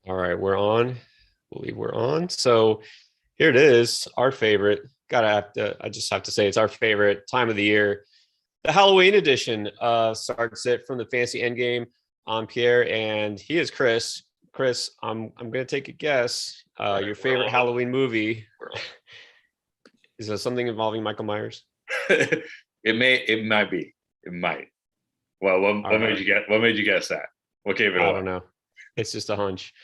All right, we're on. I believe we're on. So here it is, our favorite. I just have to say it's our favorite time of the year. The Halloween edition starts it from the Fantasy Endgame. I'm Pierre, and he is Chris. Chris, I'm gonna take a guess. All right, Your we're favorite all on. Halloween movie is there something involving Michael Myers? It might be. It might. Well, All what made right, you get? What made you guess that? What gave it I away? don't know. It's just a hunch.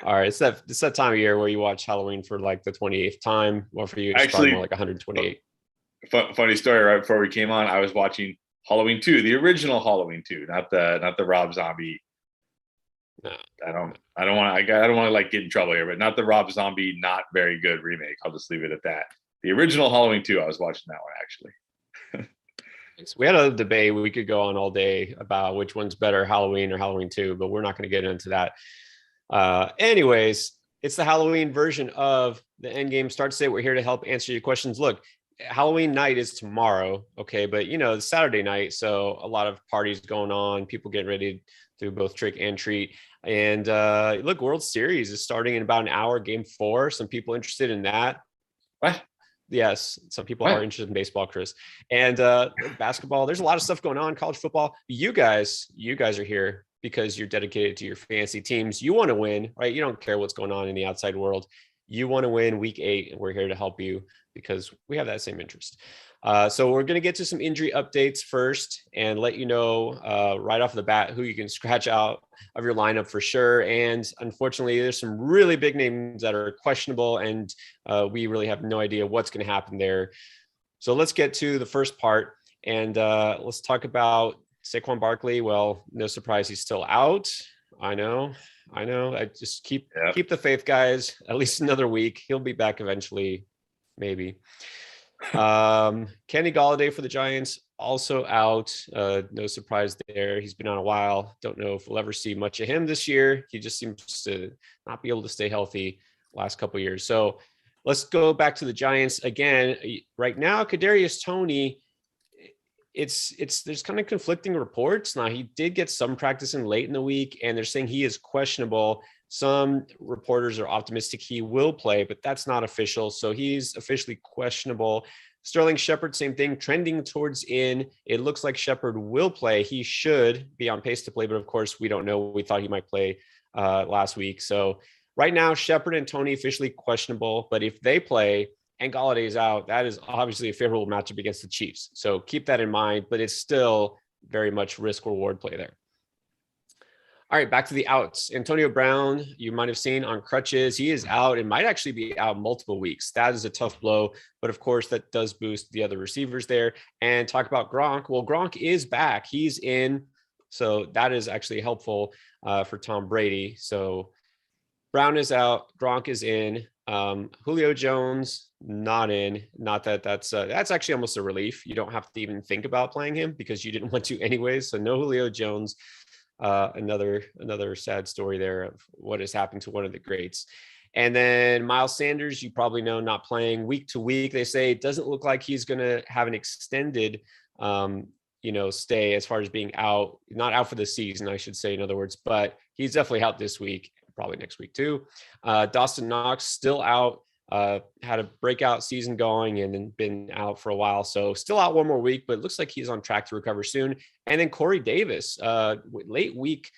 All right, it's that time of year where you watch Halloween for like the 28th time, or for you, it's probably more Actually, like 128. funny story. Right before we came on, I was watching Halloween 2, the original Halloween 2, not the Rob Zombie. No. I don't want to like get in trouble here, but not the Rob Zombie not very good remake. I'll just leave it at that. The original Halloween 2, I was watching that one actually. We had a debate we could go on all day about which one's better, Halloween or Halloween 2, but we're not going to get into that. Anyways, it's the Halloween version of the Endgame Start State. We're here to help answer your questions. Look, Halloween night is tomorrow, okay, but it's Saturday night, so a lot of parties going on, people getting ready to both trick and treat. And look, World Series is starting in about an hour, game 4. Some people interested in that. What? Yes, some people are What? interested in baseball, Chris. And basketball, there's a lot of stuff going on. College football. You guys are here because you're dedicated to your fantasy teams. You want to win, right? You don't care what's going on in the outside world. You want to win week 8, and we're here to help you because we have that same interest. So we're going to get to some injury updates first and let you know right off the bat who you can scratch out of your lineup for sure. And unfortunately, there's some really big names that are questionable, and we really have no idea what's going to happen there. So let's get to the first part, and let's talk about Saquon Barkley. Well, no surprise, he's still out. I know. I just Yeah. keep the faith, guys. At least another week. He'll be back eventually, maybe. Kenny Galladay for the Giants also out. No surprise there. He's been on a while. Don't know if we'll ever see much of him this year. He just seems to not be able to stay healthy last couple of years. So let's go back to the Giants again. Right now, Cadarius Tony. It's there's kind of conflicting reports. Now he did get some practice in late in the week, and they're saying he is questionable. Some reporters are optimistic he will play, but that's not official. So he's officially questionable. Sterling Shepard, same thing, trending towards in. It looks like Shepard will play. He should be on pace to play, but of course, we don't know. We thought he might play last week. So right now, Shepard and Tony officially questionable, but if they play and Galladay is out, that is obviously a favorable matchup against the Chiefs. So keep that in mind, but it's still very much risk reward play there. All right, back to the outs. Antonio Brown, you might have seen on crutches. He is out and might actually be out multiple weeks. That is a tough blow, but of course, that does boost the other receivers there. And talk about Gronk. Well, Gronk is back. He's in. So that is actually helpful for Tom Brady. So Brown is out. Gronk is in. Julio Jones not in. Not that that's actually almost a relief. You don't have to even think about playing him because you didn't want to anyways. So no Julio Jones. Another sad story there of what has happened to one of the greats. And then Miles Sanders, you probably know, not playing week to week. They say it doesn't look like he's going to have an extended, stay as far as being out, not out for the season, I should say, in other words, but he's definitely out this week, probably next week too. Dawson Knox still out. Had a breakout season going and then been out for a while. So still out one more week, but it looks like he's on track to recover soon. And then Corey Davis, late week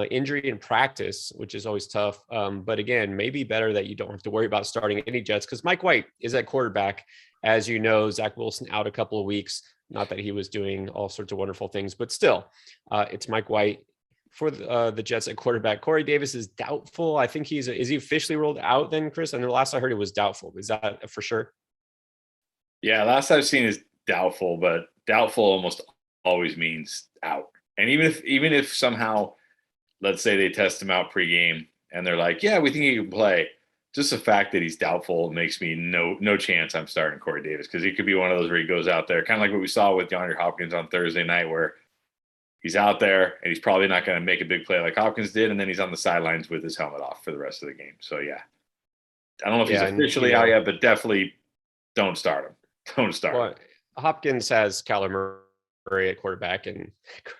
injury in practice, which is always tough. But again, maybe better that you don't have to worry about starting any Jets because Mike White is at quarterback. As you know, Zach Wilson out a couple of weeks. Not that he was doing all sorts of wonderful things, but still, it's Mike White for the Jets at quarterback. Corey Davis is doubtful. I think is he officially ruled out then, Chris? And the last I heard it was doubtful. Is that for sure? Yeah, last I've seen is doubtful, but doubtful almost always means out. And even if somehow, let's say they test him out pregame and they're like, yeah, we think he can play. Just the fact that he's doubtful makes me no chance I'm starting Corey Davis because he could be one of those where he goes out there, kind of like what we saw with DeAndre Hopkins on Thursday night, where he's out there and he's probably not going to make a big play like Hopkins did, and then he's on the sidelines with his helmet off for the rest of the game. So yeah, I don't know if he's Yeah, and officially out yet, but definitely don't start him. Don't start him. Well, Hopkins has Kyler Murray Murray at quarterback, and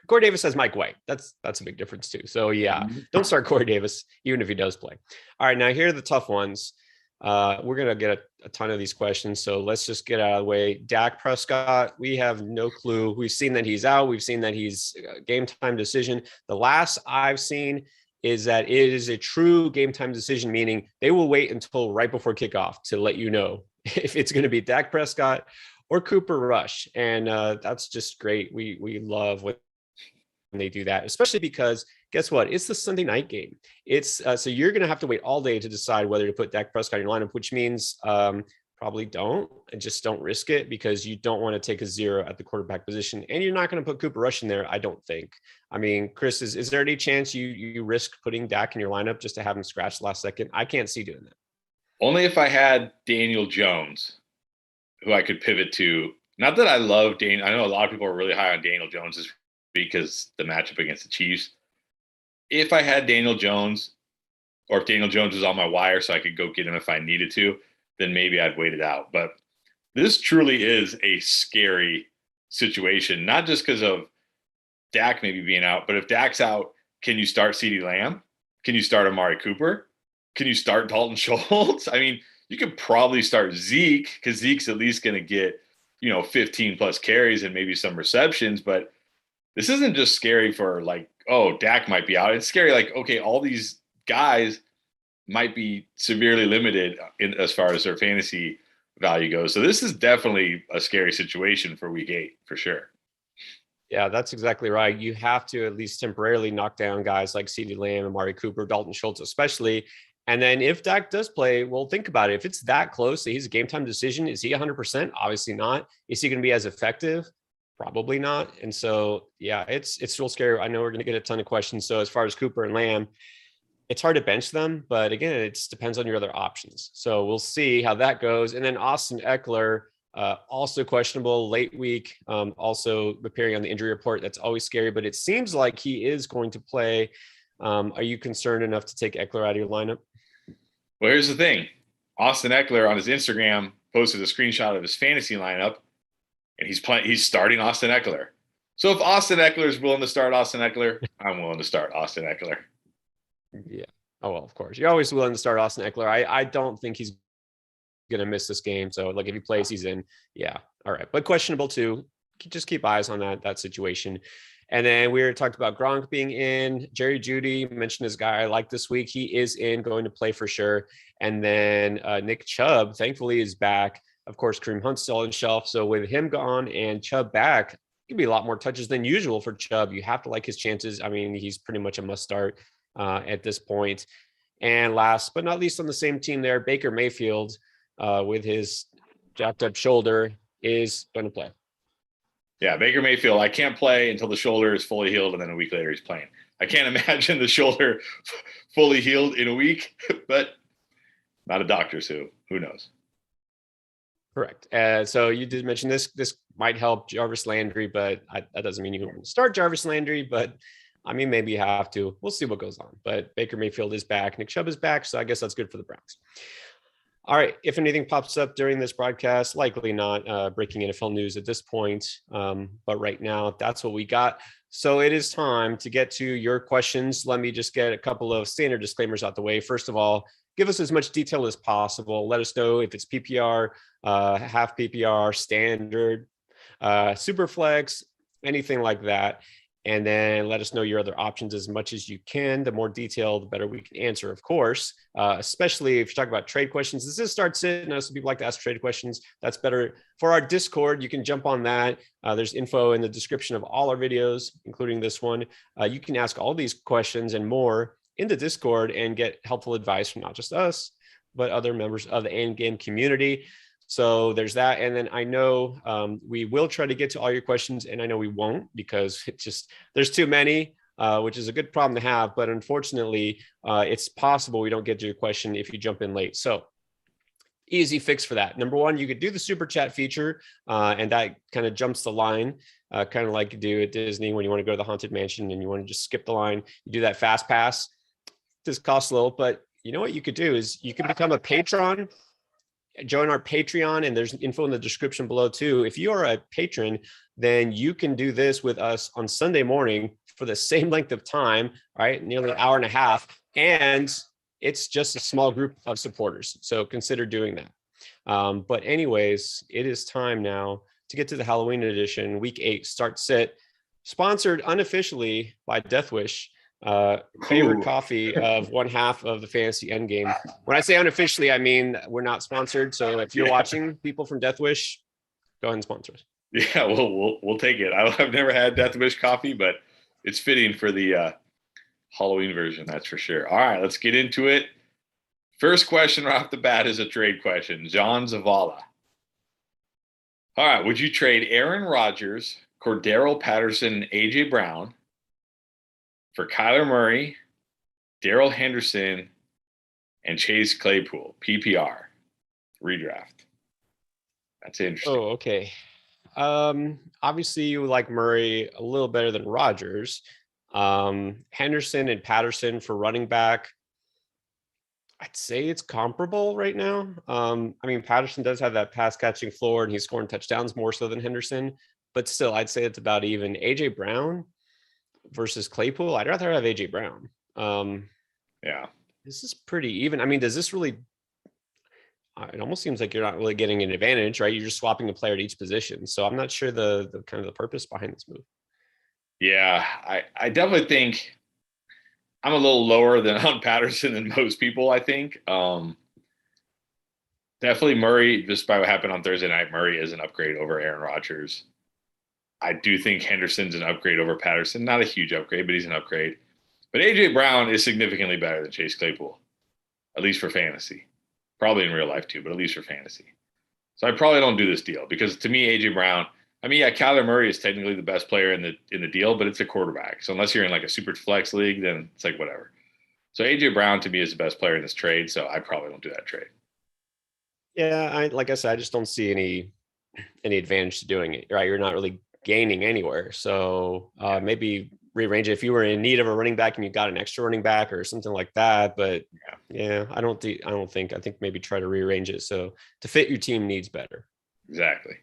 Corey Davis has Mike White. That's a big difference too. So yeah, don't start Corey Davis, even if he does play. All right, now here are the tough ones. We're going to get a ton of these questions, so let's just get out of the way. Dak Prescott, we have no clue. We've seen that he's out. We've seen that he's a game time decision. The last I've seen is that it is a true game time decision, meaning they will wait until right before kickoff to let you know if it's going to be Dak Prescott or Cooper Rush. And that's just great. We love when they do that, especially because guess what? It's the Sunday night game. It's so you're going to have to wait all day to decide whether to put Dak Prescott in your lineup, which means probably don't, and just don't risk it, because you don't want to take a zero at the quarterback position, and you're not going to put Cooper Rush in there, I don't think. I mean, Chris, is there any chance you risk putting Dak in your lineup just to have him scratch last second? I can't see doing that. Only if I had Daniel Jones, who I could pivot to. Not that I love Daniel. I know a lot of people are really high on Daniel Jones because the matchup against the Chiefs. If I had Daniel Jones, or if Daniel Jones was on my wire so I could go get him if I needed to, then maybe I'd wait it out. But this truly is a scary situation, not just because of Dak maybe being out, but if Dak's out, can you start CeeDee Lamb? Can you start Amari Cooper? Can you start Dalton Schultz? I mean, you could probably start Zeke, because Zeke's at least going to get, 15 plus carries and maybe some receptions. But this isn't just scary for like, oh, Dak might be out. It's scary like, okay, all these guys might be severely limited as far as their fantasy value goes. So this is definitely a scary situation for week 8 for sure. Yeah, that's exactly right. You have to at least temporarily knock down guys like CeeDee Lamb, Amari Cooper, Dalton Schultz, especially. And then if Dak does play, well, think about it. If it's that close, he's a game time decision. Is he 100%? Obviously not. Is he going to be as effective? Probably not. And so, yeah, it's real scary. I know we're going to get a ton of questions. So as far as Cooper and Lamb, it's hard to bench them, but again, it just depends on your other options. So we'll see how that goes. And then Austin Eckler, also questionable late week, also appearing on the injury report. That's always scary, but it seems like he is going to play. Are you concerned enough to take Eckler out of your lineup? Well, here's the thing. Austin Eckler on his Instagram posted a screenshot of his fantasy lineup, and he's starting Austin Eckler. So if Austin Eckler is willing to start Austin Eckler, I'm willing to start Austin Eckler. Yeah. Oh, well, of course. You're always willing to start Austin Eckler. I don't think he's going to miss this game. So, like, if he plays, he's in. Yeah. All right. But questionable too. Just keep eyes on that situation. And then we talked about Gronk being in. Jerry Judy mentioned his guy I like this week. He is going to play for sure. And then Nick Chubb, thankfully, is back. Of course, Kareem Hunt's still on shelf. So with him gone and Chubb back, it could be a lot more touches than usual for Chubb. You have to like his chances. I mean, he's pretty much a must start at this point. And last but not least, on the same team there, Baker Mayfield with his jacked up shoulder is going to play. Yeah, Baker Mayfield, I can't play until the shoulder is fully healed, and then a week later he's playing. I can't imagine the shoulder fully healed in a week, but not a doctor, so who knows? Correct. So you did mention this might help Jarvis Landry, but that doesn't mean you can start Jarvis Landry, but I mean, maybe you have to. We'll see what goes on. But Baker Mayfield is back. Nick Chubb is back, so I guess that's good for the Browns. All right. If anything pops up during this broadcast, likely not breaking NFL news at this point. But right now, that's what we got. So it is time to get to your questions. Let me just get a couple of standard disclaimers out the way. First of all, give us as much detail as possible. Let us know if it's PPR, half PPR, standard, super flex, anything like that. And then let us know your other options as much as you can. The more detail, the better we can answer, of course, especially if you talk about trade questions. This is Start Sit. Now, some people like to ask trade questions. That's better. For our Discord, you can jump on that. There's info in the description of all our videos, including this one. You can ask all these questions and more in the Discord and get helpful advice from not just us, but other members of the Endgame community. So there's that. And then I know we will try to get to all your questions, and I know we won't because there's too many, which is a good problem to have. But unfortunately, it's possible we don't get to your question if you jump in late. So easy fix for that. Number one, you could do the super chat feature, and that kind of jumps the line, kind of like you do at Disney when you want to go to the Haunted Mansion and you want to just skip the line. You do that fast pass. This costs a little, but you know what you could do is you can become a patron. join our Patreon, and there's info in the description below too. If you are a patron, then you can do this with us on Sunday morning for the same length of time, right? Nearly an hour and a half. And it's just a small group of supporters. So consider doing that. But anyways, it is time now to get to the Halloween edition, week 8, start sit, sponsored unofficially by Death Wish. Favorite coffee of one half of the fantasy endgame. When I say unofficially, I mean we're not sponsored. So if you're watching, people from Death Wish, go ahead and sponsor us. Yeah, we'll take it. I've never had Death Wish coffee, but it's fitting for the Halloween version, that's for sure. All right, let's get into it. First question right off the bat is a trade question. John Zavala. All right, would you trade Aaron Rodgers, Cordero Patterson, and A.J. Brown for Kyler Murray, Darrell Henderson, and Chase Claypool, PPR, redraft? That's interesting. Oh, okay. Obviously you like Murray a little better than Rodgers. Henderson and Patterson for running back, I'd say it's comparable right now. I mean, Patterson does have that pass catching floor and he's scoring touchdowns more so than Henderson, but still I'd say it's about even. A.J. Brown versus Claypool, I'd rather have A.J. Brown. Yeah. This is pretty even. I mean, does this really, it almost seems like you're not really getting an advantage, right? You're just swapping a player at each position. So I'm not sure the kind of the purpose behind this move. Yeah, I definitely think I'm a little lower than on Patterson than most people, I think. Definitely Murray, just by what happened on Thursday night, Murray is an upgrade over Aaron Rodgers. I do think Henderson's an upgrade over Patterson. Not a huge upgrade, but he's an upgrade. But A.J. Brown is significantly better than Chase Claypool, at least for fantasy. Probably in real life too, but at least for fantasy. So I probably don't do this deal because to me, A.J. Brown, I mean, yeah, Kyler Murray is technically the best player in the deal, but it's a quarterback. So unless you're in like a super flex league, then it's like whatever. So A.J. Brown to me is the best player in this trade, so I probably won't do that trade. Yeah, like I said, I just don't see any advantage to doing it, right? You're not really gaining anywhere. So maybe rearrange it if you were in need of a running back and you got an extra running back or something like that. But yeah, I think maybe try to rearrange it so to fit your team needs better. Exactly.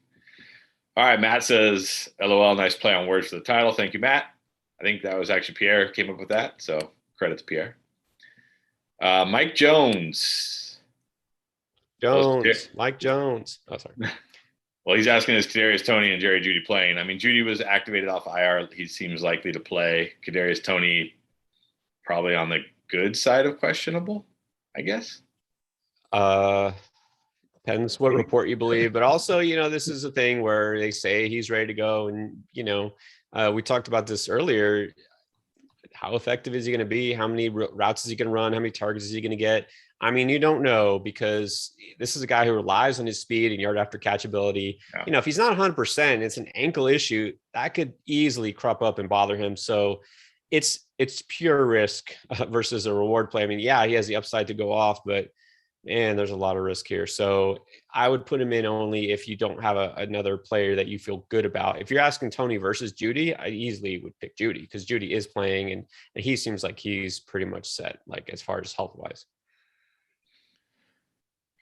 All right, Matt says, LOL, nice play on words for the title. Thank you, Matt. I think that was actually Pierre who came up with that, so credit to Pierre. Mike Jones. Mike Jones. Oh, sorry. Well, he's asking, is Cadarius Tony and Jerry Judy playing? I mean, Judy was activated off IR. He seems likely to play. Cadarius Tony probably on the good side of questionable, I guess. Depends what report you believe, but also, this is a thing where they say he's ready to go. And, we talked about this earlier. How effective is he going to be? How many routes is he going to run? How many targets is he going to get? I mean, you don't know because this is a guy who relies on his speed and yard after catch ability. Yeah. If he's not 100%, it's an ankle issue that could easily crop up and bother him. So it's pure risk versus a reward play. I mean, yeah, he has the upside to go off, but man, there's a lot of risk here. So I would put him in only if you don't have another player that you feel good about. If you're asking Tony versus Judy, I easily would pick Judy because Judy is playing and he seems like he's pretty much set, like as far as health wise.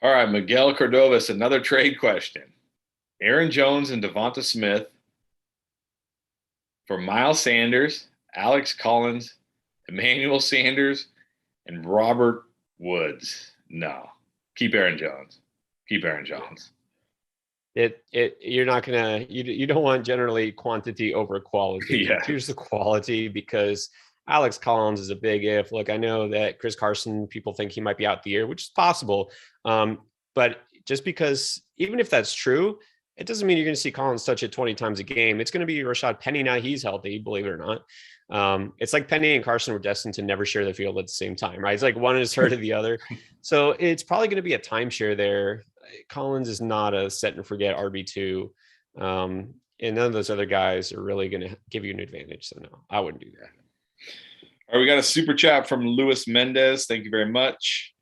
All right, Miguel Cordovas, another trade question. Aaron Jones and Devonta Smith for Miles Sanders, Alex Collins, Emmanuel Sanders, and Robert Woods. No. Keep Aaron Jones. You're not gonna you don't want generally quantity over quality. Yeah. Here's the quality because Alex Collins is a big if. Look, I know that Chris Carson, people think he might be out the year, which is possible. But just because, even if that's true, it doesn't mean you're going to see Collins touch it 20 times a game. It's going to be Rashad Penny now. He's healthy, believe it or not. It's like Penny and Carson were destined to never share the field at the same time, right? It's like one is hurt of the other. So it's probably going to be a timeshare there. Collins is not a set and forget RB2. And none of those other guys are really going to give you an advantage. So no, I wouldn't do that. All right, we got a super chat from Luis Mendez. Thank you very much.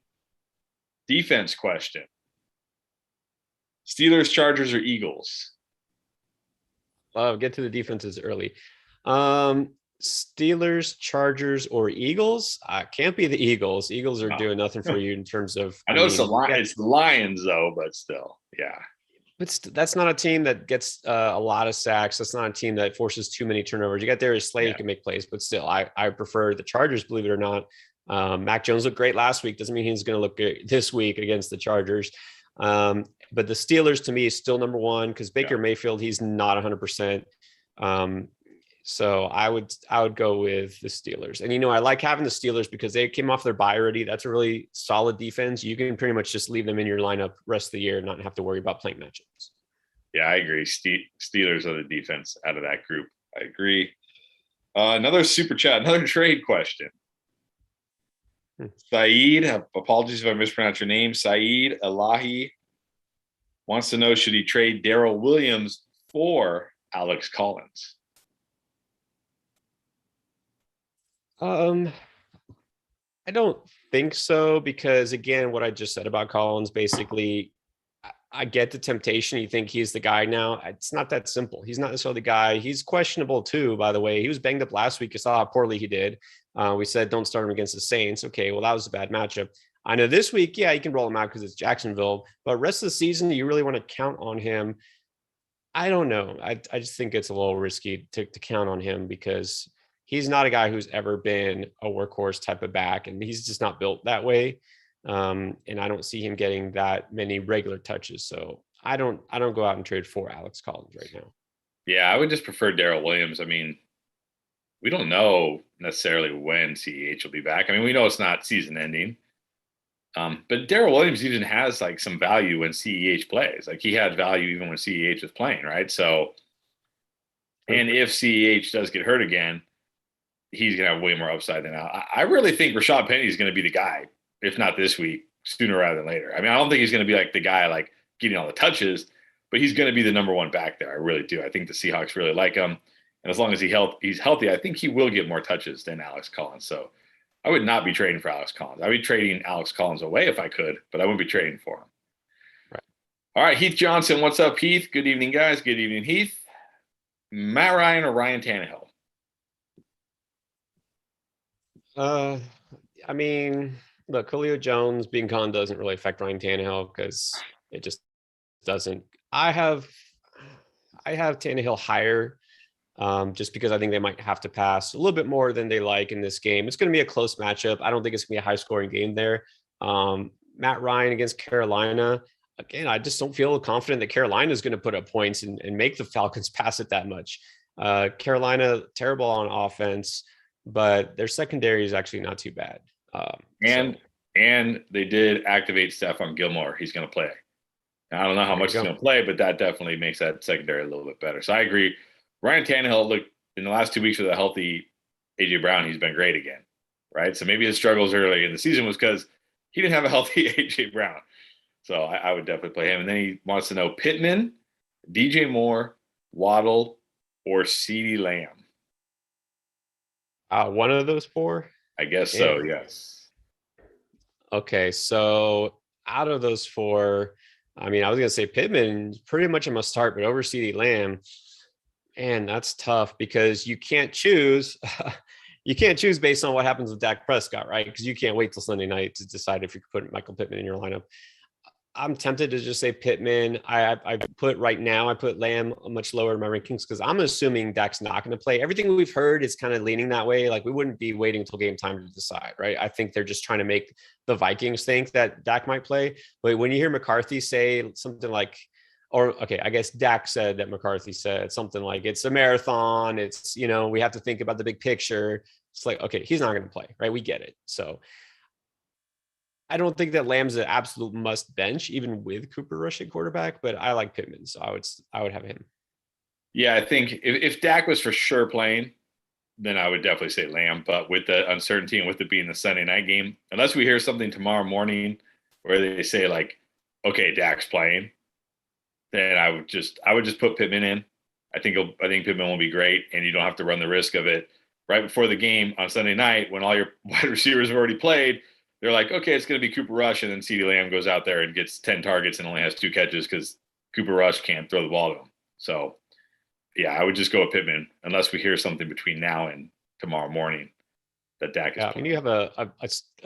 Defense question. Steelers, Chargers, or Eagles? Get to the defenses early. Steelers, Chargers, or Eagles? Can't be the Eagles. Eagles are No. doing nothing for you in terms of. I know it's it's the Lions though, but still, yeah. But that's not a team that gets a lot of sacks. That's not a team that forces too many turnovers. You got Darius Slay who can make plays, but still, I prefer the Chargers, believe it or not. Mac Jones looked great last week. Doesn't mean he's going to look good this week against the Chargers. But the Steelers to me is still number one because Baker Mayfield, he's not 100%. So I would go with the Steelers. And, I like having the Steelers because they came off their bye already. That's a really solid defense. You can pretty much just leave them in your lineup rest of the year and not have to worry about playing matchups. Yeah, I agree. Steelers are the defense out of that group. I agree. Another super chat, another trade question. Saeed, apologies if I mispronounced your name. Saeed Elahi wants to know, should he trade Daryl Williams for Alex Collins? I don't think so because, again, what I just said about Collins, basically, I get the temptation. You think he's the guy now. It's not that simple. He's not necessarily the guy. He's questionable too, by the way. He was banged up last week. You saw how poorly he did. We said don't start him against the Saints. Okay, well, that was a bad matchup. I know this week, you can roll him out because it's Jacksonville. But rest of the season, you really want to count on him? I don't know. I just think it's a little risky to count on him because he's not a guy who's ever been a workhorse type of back, and he's just not built that way. And I don't see him getting that many regular touches. So I don't go out and trade for Alex Collins right now. Yeah, I would just prefer Daryl Williams. I mean, we don't know necessarily when CEH will be back. I mean, we know it's not season ending. But Daryl Williams even has like some value when CEH plays. Like he had value even when CEH was playing, right? So, and if CEH does get hurt again, he's going to have way more upside than now. I really think Rashad Penny is going to be the guy, if not this week, sooner rather than later. I mean, I don't think he's going to be like the guy like getting all the touches, but he's going to be the number one back there. I really do. I think the Seahawks really like him. And as long as he's healthy, I think he will get more touches than Alex Collins. So I would not be trading for Alex Collins. I would be trading Alex Collins away if I could, but I wouldn't be trading for him. Right. All right, Heath Johnson. What's up, Heath? Good evening, guys. Good evening, Heath. Matt Ryan or Ryan Tannehill? I mean, look, Julio Jones being gone doesn't really affect Ryan Tannehill because it just doesn't. I have Tannehill higher, just because I think they might have to pass a little bit more than they like in this game. It's going to be a close matchup. I don't think it's going to be a high scoring game there. Matt Ryan against Carolina. Again, I just don't feel confident that Carolina is going to put up points and make the Falcons pass it that much. Carolina, terrible on offense, but their secondary is actually not too bad. And they did activate Stephon Gilmore. He's going to play. Now, I don't know how much he's going to play, but that definitely makes that secondary a little bit better. So I agree. Ryan Tannehill, look, in the last 2 weeks with a healthy A.J. Brown, he's been great again, right? So maybe his struggles early in the season was because he didn't have a healthy A.J. Brown. So I would definitely play him. And then he wants to know Pittman, DJ Moore, Waddle, or CeeDee Lamb. One of those four? I guess so, yes. Okay, so out of those four, I mean, I was going to say Pittman, pretty much a must start, but over CeeDee Lamb, man, that's tough because you can't choose. You can't choose based on what happens with Dak Prescott, right? Because you can't wait till Sunday night to decide if you could put Michael Pittman in your lineup. I'm tempted to just say Pittman. I put Lamb much lower in my rankings because I'm assuming Dak's not going to play. Everything we've heard is kind of leaning that way. Like we wouldn't be waiting until game time to decide, right? I think they're just trying to make the Vikings think that Dak might play. But when you hear McCarthy say something like, I guess Dak said that McCarthy said something like, it's a marathon. It's, we have to think about the big picture. It's like, okay, he's not going to play, right? We get it. So I don't think that Lamb's an absolute must bench, even with Cooper Rush at quarterback, but I like Pittman, so I would have him. Yeah, I think if Dak was for sure playing, then I would definitely say Lamb. But with the uncertainty and with it being the Sunday night game, unless we hear something tomorrow morning where they say like, okay, Dak's playing, then I would just put Pittman in. I think Pittman will be great, and you don't have to run the risk of it right before the game on Sunday night when all your wide receivers have already played. They're like, okay, it's going to be Cooper Rush, and then CeeDee Lamb goes out there and gets 10 targets and only has 2 catches because Cooper Rush can't throw the ball to him. So, yeah, I would just go with Pittman unless we hear something between now and tomorrow morning that Dak is Yeah, playing. and you have a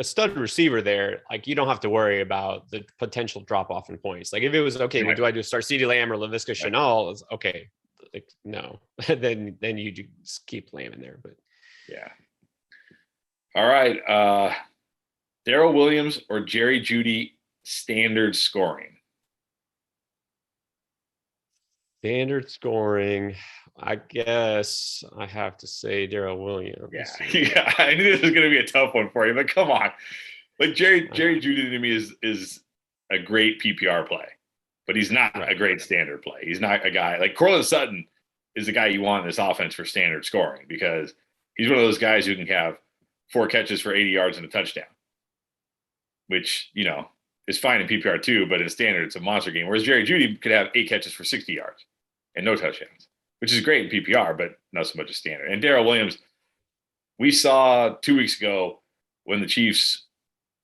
stud receiver there. Like, you don't have to worry about the potential drop off in points. Like, if it was okay, well, do I do start CeeDee Lamb or LaVisca Chenault? It's okay. Like, no, then you just keep Lamb in there. But yeah. All right. Daryl Williams or Jerry Judy standard scoring? standard scoring, I guess I have to say Daryl Williams. Yeah. I knew this was going to be a tough one for you, but come on. Like Jerry Judy to me is a great PPR play, but he's not a great standard play. He's not a guy like Courtland Sutton is the guy you want in this offense for standard scoring, because he's one of those guys who can have 4 catches for 80 yards and a touchdown, which, is fine in PPR too, but in standard, it's a monster game. Whereas Jerry Judy could have 8 catches for 60 yards and no touchdowns, which is great in PPR, but not so much as standard. And Daryl Williams, we saw 2 weeks ago when the Chiefs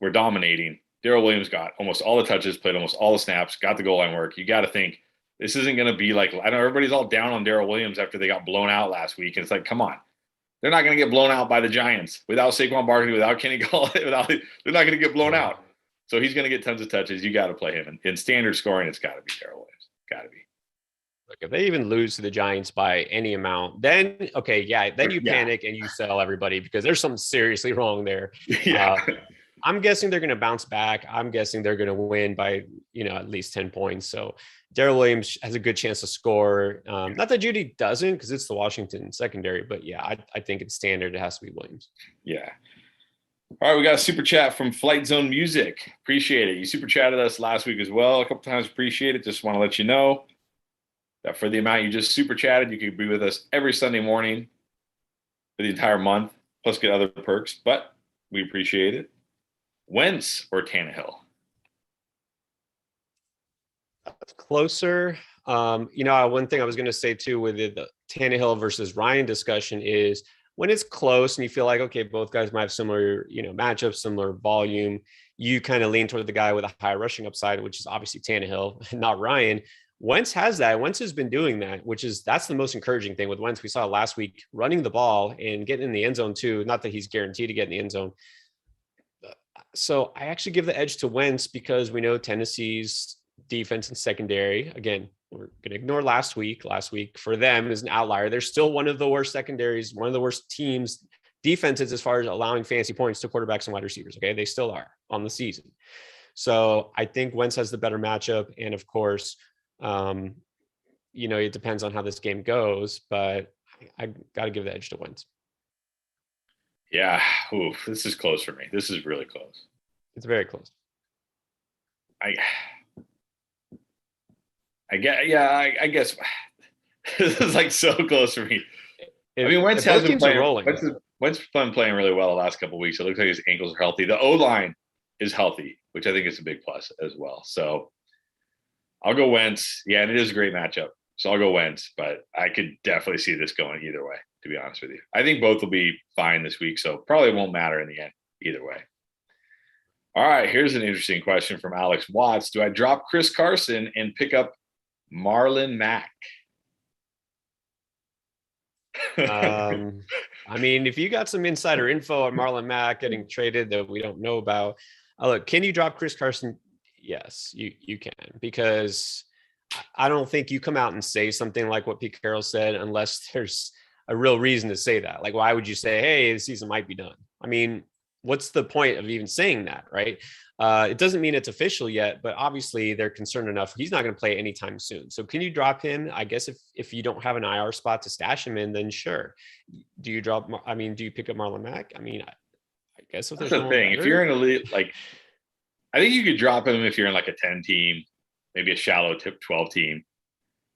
were dominating, Daryl Williams got almost all the touches, played almost all the snaps, got the goal line work. You got to think this isn't going to be like, I know everybody's all down on Daryl Williams after they got blown out last week. And it's like, come on. They're not going to get blown out by the Giants without Saquon Barkley, without Kenny Galladay, they're not going to get blown out. So he's going to get tons of touches. You got to play him. In standard scoring, it's got to be Daryl Williams. Got to be. Look, if they even lose to the Giants by any amount, then you panic and you sell everybody, because there's something seriously wrong there. Yeah. I'm guessing they're going to bounce back. I'm guessing they're going to win by, at least 10 points. So Daryl Williams has a good chance to score. Not that Judy doesn't, because it's the Washington secondary, but yeah, I think it's standard. It has to be Williams. Yeah. All right, we got a super chat from Flight Zone Music. Appreciate it. You super chatted us last week as well. A couple times. Appreciate it. Just want to let you know that for the amount you just super chatted, you could be with us every Sunday morning for the entire month, plus get other perks. But we appreciate it. Wentz or Tannehill? Closer. One thing I was going to say too with the Tannehill versus Ryan discussion is, when it's close and you feel like, okay, both guys might have similar, matchups, similar volume, you kind of lean toward the guy with a high rushing upside, which is obviously Tannehill, not Ryan. Wentz has that. Wentz has been doing that, that's the most encouraging thing with Wentz. We saw last week running the ball and getting in the end zone too. Not that he's guaranteed to get in the end zone. So I actually give the edge to Wentz, because we know Tennessee's defense and secondary, again, we're going to ignore last week. Last week for them is an outlier. They're still one of the worst secondaries, one of the worst teams, defenses, as far as allowing fancy points to quarterbacks and wide receivers. Okay. They still are on the season. So I think Wentz has the better matchup. And of course, it depends on how this game goes, but I got to give the edge to Wentz. Yeah. Ooh, this is close for me. This is really close. It's very close. I guess this is like so close for me. Wentz has been playing. Wentz been playing really well the last couple of weeks. It looks like his ankles are healthy. The O-line is healthy, which I think is a big plus as well. So I'll go Wentz. Yeah, and it is a great matchup. So I'll go Wentz, but I could definitely see this going either way, to be honest with you. I think both will be fine this week, so probably won't matter in the end either way. All right, here's an interesting question from Alex Watts. Do I drop Chris Carson and pick up Marlon Mack? If you got some insider info on Marlon Mack getting traded that we don't know about, look, can you drop Chris Carson? Yes, you can, because I don't think you come out and say something like what Pete Carroll said unless there's a real reason to say that. Like, why would you say, hey, the season might be done? What's the point of even saying that, right? It doesn't mean it's official yet, but obviously they're concerned enough. He's not going to play anytime soon. So can you drop him? I guess if you don't have an IR spot to stash him in, then sure. Do you pick up Marlon Mack? I guess if that's the thing. If you're in a league, like, I think you could drop him if you're in like a 10 team, maybe a shallow tip 12 team.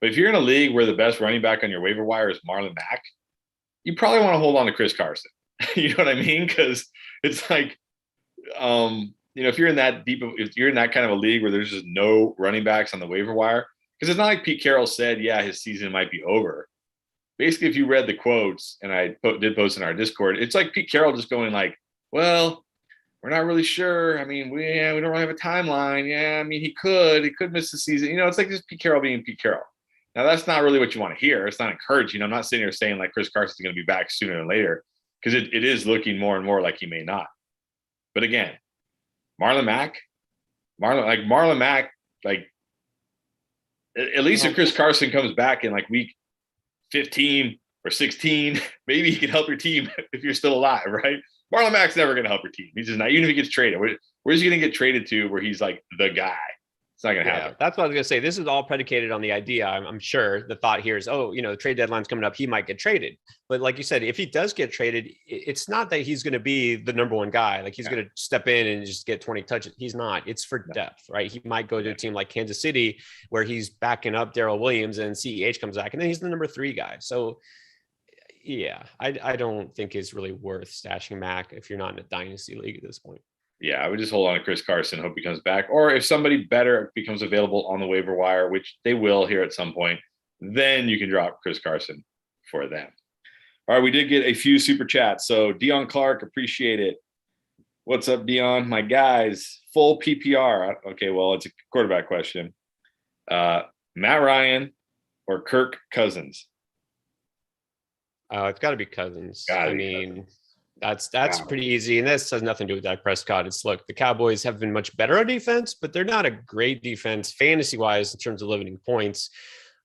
But if you're in a league where the best running back on your waiver wire is Marlon Mack, you probably want to hold on to Chris Carson. You know what I mean? Because it's like, if you're in that deep, if you're in that kind of a league where there's just no running backs on the waiver wire, because it's not like Pete Carroll said, yeah, his season might be over. Basically, if you read the quotes, and I did post in our Discord, it's like Pete Carroll just going like, well, we're not really sure. We don't really have a timeline. Yeah, he could miss the season. It's like just Pete Carroll being Pete Carroll. Now, that's not really what you want to hear. It's not encouraging. I'm not sitting here saying like Chris Carson's going to be back sooner than later. because it is looking more and more like he may not. But again, Marlon Mack, like at least if Chris Carson comes back in like week 15 or 16, maybe he can help your team if you're still alive, right? Marlon Mack's never going to help your team. He's just not, even if he gets traded. Where's he going to get traded to where he's like the guy? It's not going to happen. That's what I was going to say. This is all predicated on the idea. I'm sure the thought here is, the trade deadline's coming up. He might get traded. But like you said, if he does get traded, it's not that he's going to be the number one guy. Like he's going to step in and just get 20 touches. He's not. It's for depth, right? He might go to a team like Kansas City where he's backing up Daryl Williams and CEH comes back and then he's the number 3 guy. So yeah, I don't think it's really worth stashing Mack if you're not in a dynasty league at this point. Yeah, I would just hold on to Chris Carson, hope he comes back. Or if somebody better becomes available on the waiver wire, which they will here at some point, then you can drop Chris Carson for them. All right, we did get a few super chats. So Dion Clark, appreciate it. What's up, Dion? My guys, full PPR. Okay, well, it's a quarterback question. Matt Ryan or Kirk Cousins? It's got to be Cousins. That's pretty easy. And this has nothing to do with Dak Prescott. It's look, the Cowboys have been much better on defense, but they're not a great defense fantasy wise in terms of limiting points.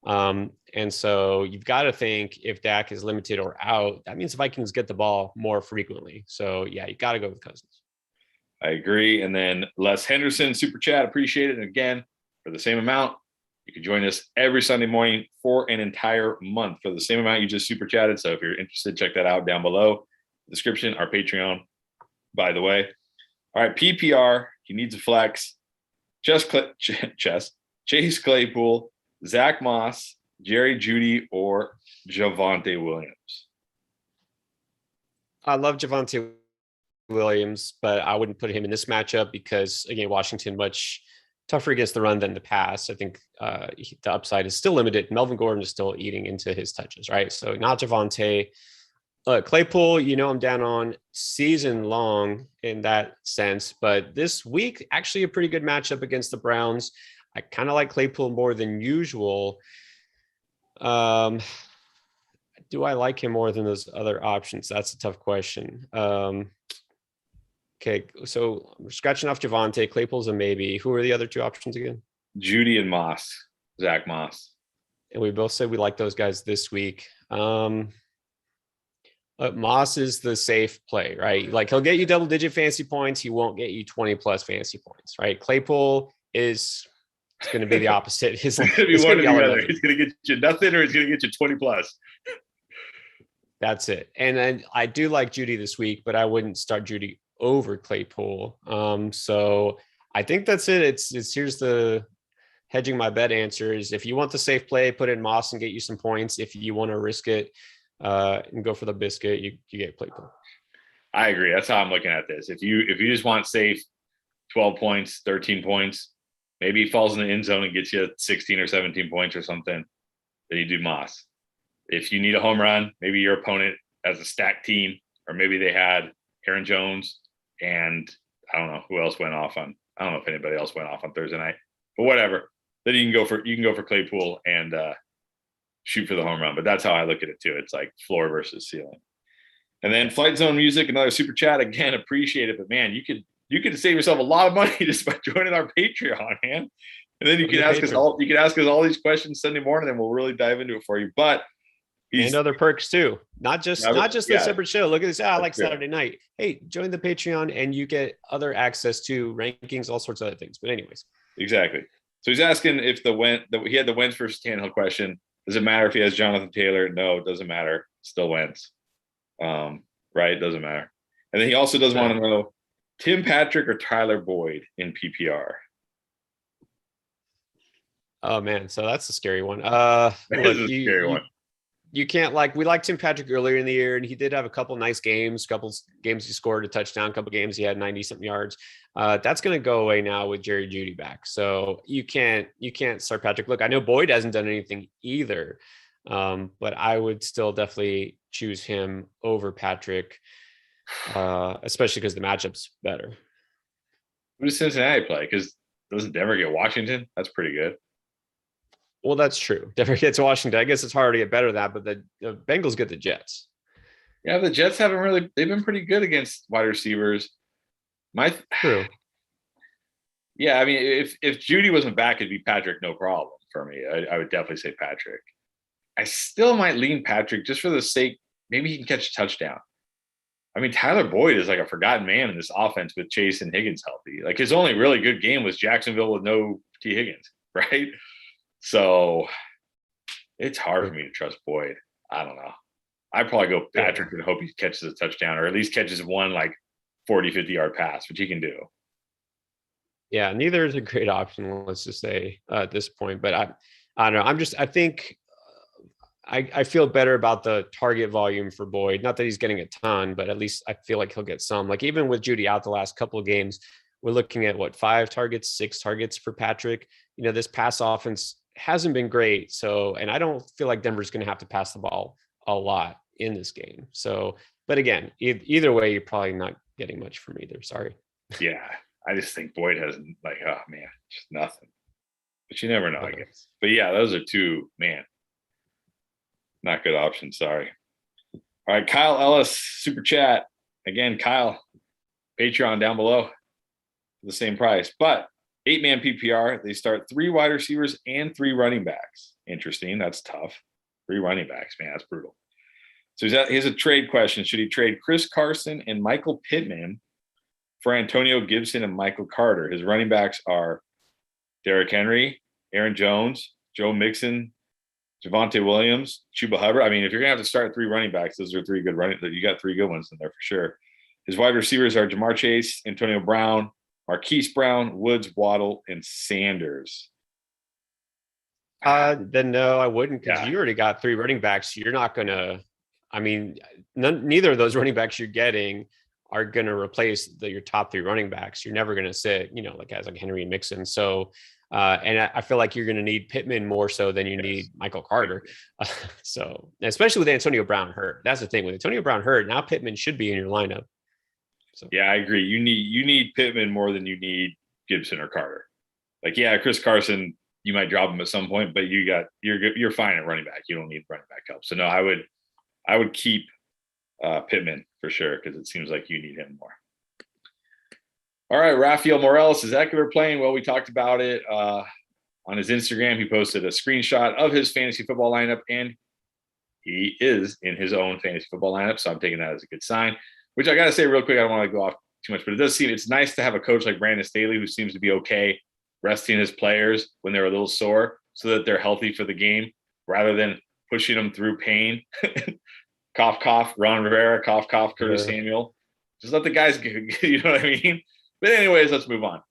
And so you've got to think if Dak is limited or out, that means the Vikings get the ball more frequently. So yeah, you got to go with Cousins. I agree. And then Les Henderson, super chat, appreciate it. And again, for the same amount, you can join us every Sunday morning for an entire month for the same amount you just super chatted. So if you're interested, check that out down below. Description, our Patreon, by the way. All right, PPR, he needs a flex. Chase Claypool, Zach Moss, Jerry Judy, or Javonte Williams. I love Javonte Williams, but I wouldn't put him in this matchup because, again, Washington much tougher against the run than the pass. I think the upside is still limited. Melvin Gordon is still eating into his touches, right? So not Javonte. Claypool, I'm down on season long in that sense, but this week, actually a pretty good matchup against the Browns. I kind of like Claypool more than usual. Do I like him more than those other options? That's a tough question. Okay, so we're scratching off Javonte. Claypool's a maybe. Who are the other 2 options again? Judy and Moss, Zach Moss. And we both said we like those guys this week. Moss is the safe play, right? Like he'll get you double-digit fantasy points. He won't get you 20+ fantasy points, right? Claypool is going to be the opposite. It's going to be one or the other. He's going to get you nothing or he's going to get you 20+. That's it. And then I do like Judy this week, but I wouldn't start Judy over Claypool. So I think that's it. It's here's the hedging my bet answer is if you want the safe play, put in Moss and get you some points. If you want to risk it, and go for the biscuit, you get Claypool. I agree. That's how I'm looking at this. If you just want safe 12 points, 13 points, maybe he falls in the end zone and gets you 16 or 17 points or something, then you do Moss. If you need a home run, maybe your opponent has a stacked team, or maybe they had Aaron Jones and I don't know who else went off on. I don't know if anybody else went off on Thursday night, but whatever. Then you can go for Claypool and shoot for the home run. But that's how I look at it too. It's like floor versus ceiling. And then Flight Zone Music, another super chat. Again, appreciate it. But man, you could save yourself a lot of money just by joining our Patreon, man. And then you can ask us all these questions Sunday morning, and we'll really dive into it for you. But and other perks too. Not just the separate show. Look at this. I like Saturday night. Hey, join the Patreon and you get other access to rankings, all sorts of other things. But anyways. Exactly. So he's asking if he had the Wentz versus Tannehill question. Does it matter if he has Jonathan Taylor? No, it doesn't matter. Still Wentz. Right? It doesn't matter. And then he also does want to know Tim Patrick or Tyler Boyd in PPR. Oh man, so that's a scary one. Scary one. You can't we liked Tim Patrick earlier in the year, and he did have a couple nice games. Couple games he scored a touchdown. Couple games he had 90-something yards. That's going to go away now with Jerry Judy back. So you can't start Patrick. Look, I know Boyd hasn't done anything either, but I would still definitely choose him over Patrick, especially because the matchup's better. Who does Cincinnati play? Because doesn't Denver get Washington? That's pretty good. Well, that's true. Denver gets Washington. I guess it's hard to get better than that, but the Bengals get the Jets. Yeah, the Jets haven't really. They've been pretty good against wide receivers. True. Yeah, I mean, if Judy wasn't back, it'd be Patrick, no problem for me. I would definitely say Patrick. I still might lean Patrick just for the sake. Maybe he can catch a touchdown. I mean, Tyler Boyd is like a forgotten man in this offense with Chase and Higgins healthy. Like his only really good game was Jacksonville with no T. Higgins, right? So it's hard for me to trust Boyd. I don't know. I'd probably go Patrick and hope he catches a touchdown or at least catches one like 40, 50-yard pass, which he can do. Yeah, neither is a great option, let's just say at this point. But I don't know. I think I feel better about the target volume for Boyd. Not that he's getting a ton, but at least I feel like he'll get some. Like even with Judy out the last couple of games, we're looking at what, 5 targets, 6 targets for Patrick. This pass offense hasn't been great. So, and I don't feel like Denver's going to have to pass the ball a lot in this game. So, but again, either way, you're probably not getting much from either. Sorry. Yeah. I just think Boyd has like, oh man, just nothing. But you never know, I guess. But yeah, those are 2, man, not good options. Sorry. All right, Kyle Ellis, super chat. Again, Kyle, Patreon down below, the same price. But 8-man PPR, they start 3 wide receivers and 3 running backs. Interesting. That's tough. 3 running backs, man, that's brutal. So here's a trade question. Should he trade Chris Carson and Michael Pittman for Antonio Gibson and Michael Carter? His running backs are Derrick Henry, Aaron Jones, Joe Mixon, Javonte Williams, Chuba Hubbard. I mean, if you're going to have to start 3 running backs, those are 3 good running. You got 3 good ones in there for sure. His wide receivers are Jamar Chase, Antonio Brown, Marquise Brown, Woods, Waddle, and Sanders. Then no, I wouldn't, because you already got 3 running backs. You're not going to, I mean, neither of those running backs you're getting are going to replace your top 3 running backs. You're never going to sit, like guys like Henry and Mixon. So, and I feel like you're going to need Pittman more so than you need Michael Carter. So, especially with Antonio Brown hurt. That's the thing. With Antonio Brown hurt, now Pittman should be in your lineup. So. Yeah, I agree. You need Pittman more than you need Gibson or Carter. Like, yeah, Chris Carson, you might drop him at some point, but you're fine at running back. You don't need running back help. So no, I would keep Pittman for sure, because it seems like you need him more. All right, Rafael Morales is Eckler playing? Well, we talked about it on his Instagram. He posted a screenshot of his fantasy football lineup, and he is in his own fantasy football lineup. So I'm taking that as a good sign, which I got to say real quick, I don't want to go off too much, but it does seem it's nice to have a coach like Brandon Staley who seems to be okay resting his players when they're a little sore so that they're healthy for the game rather than pushing them through pain. Cough, cough, Ron Rivera, cough, cough, Curtis Samuel. Just let the guys go, you know what I mean? But anyways, let's move on.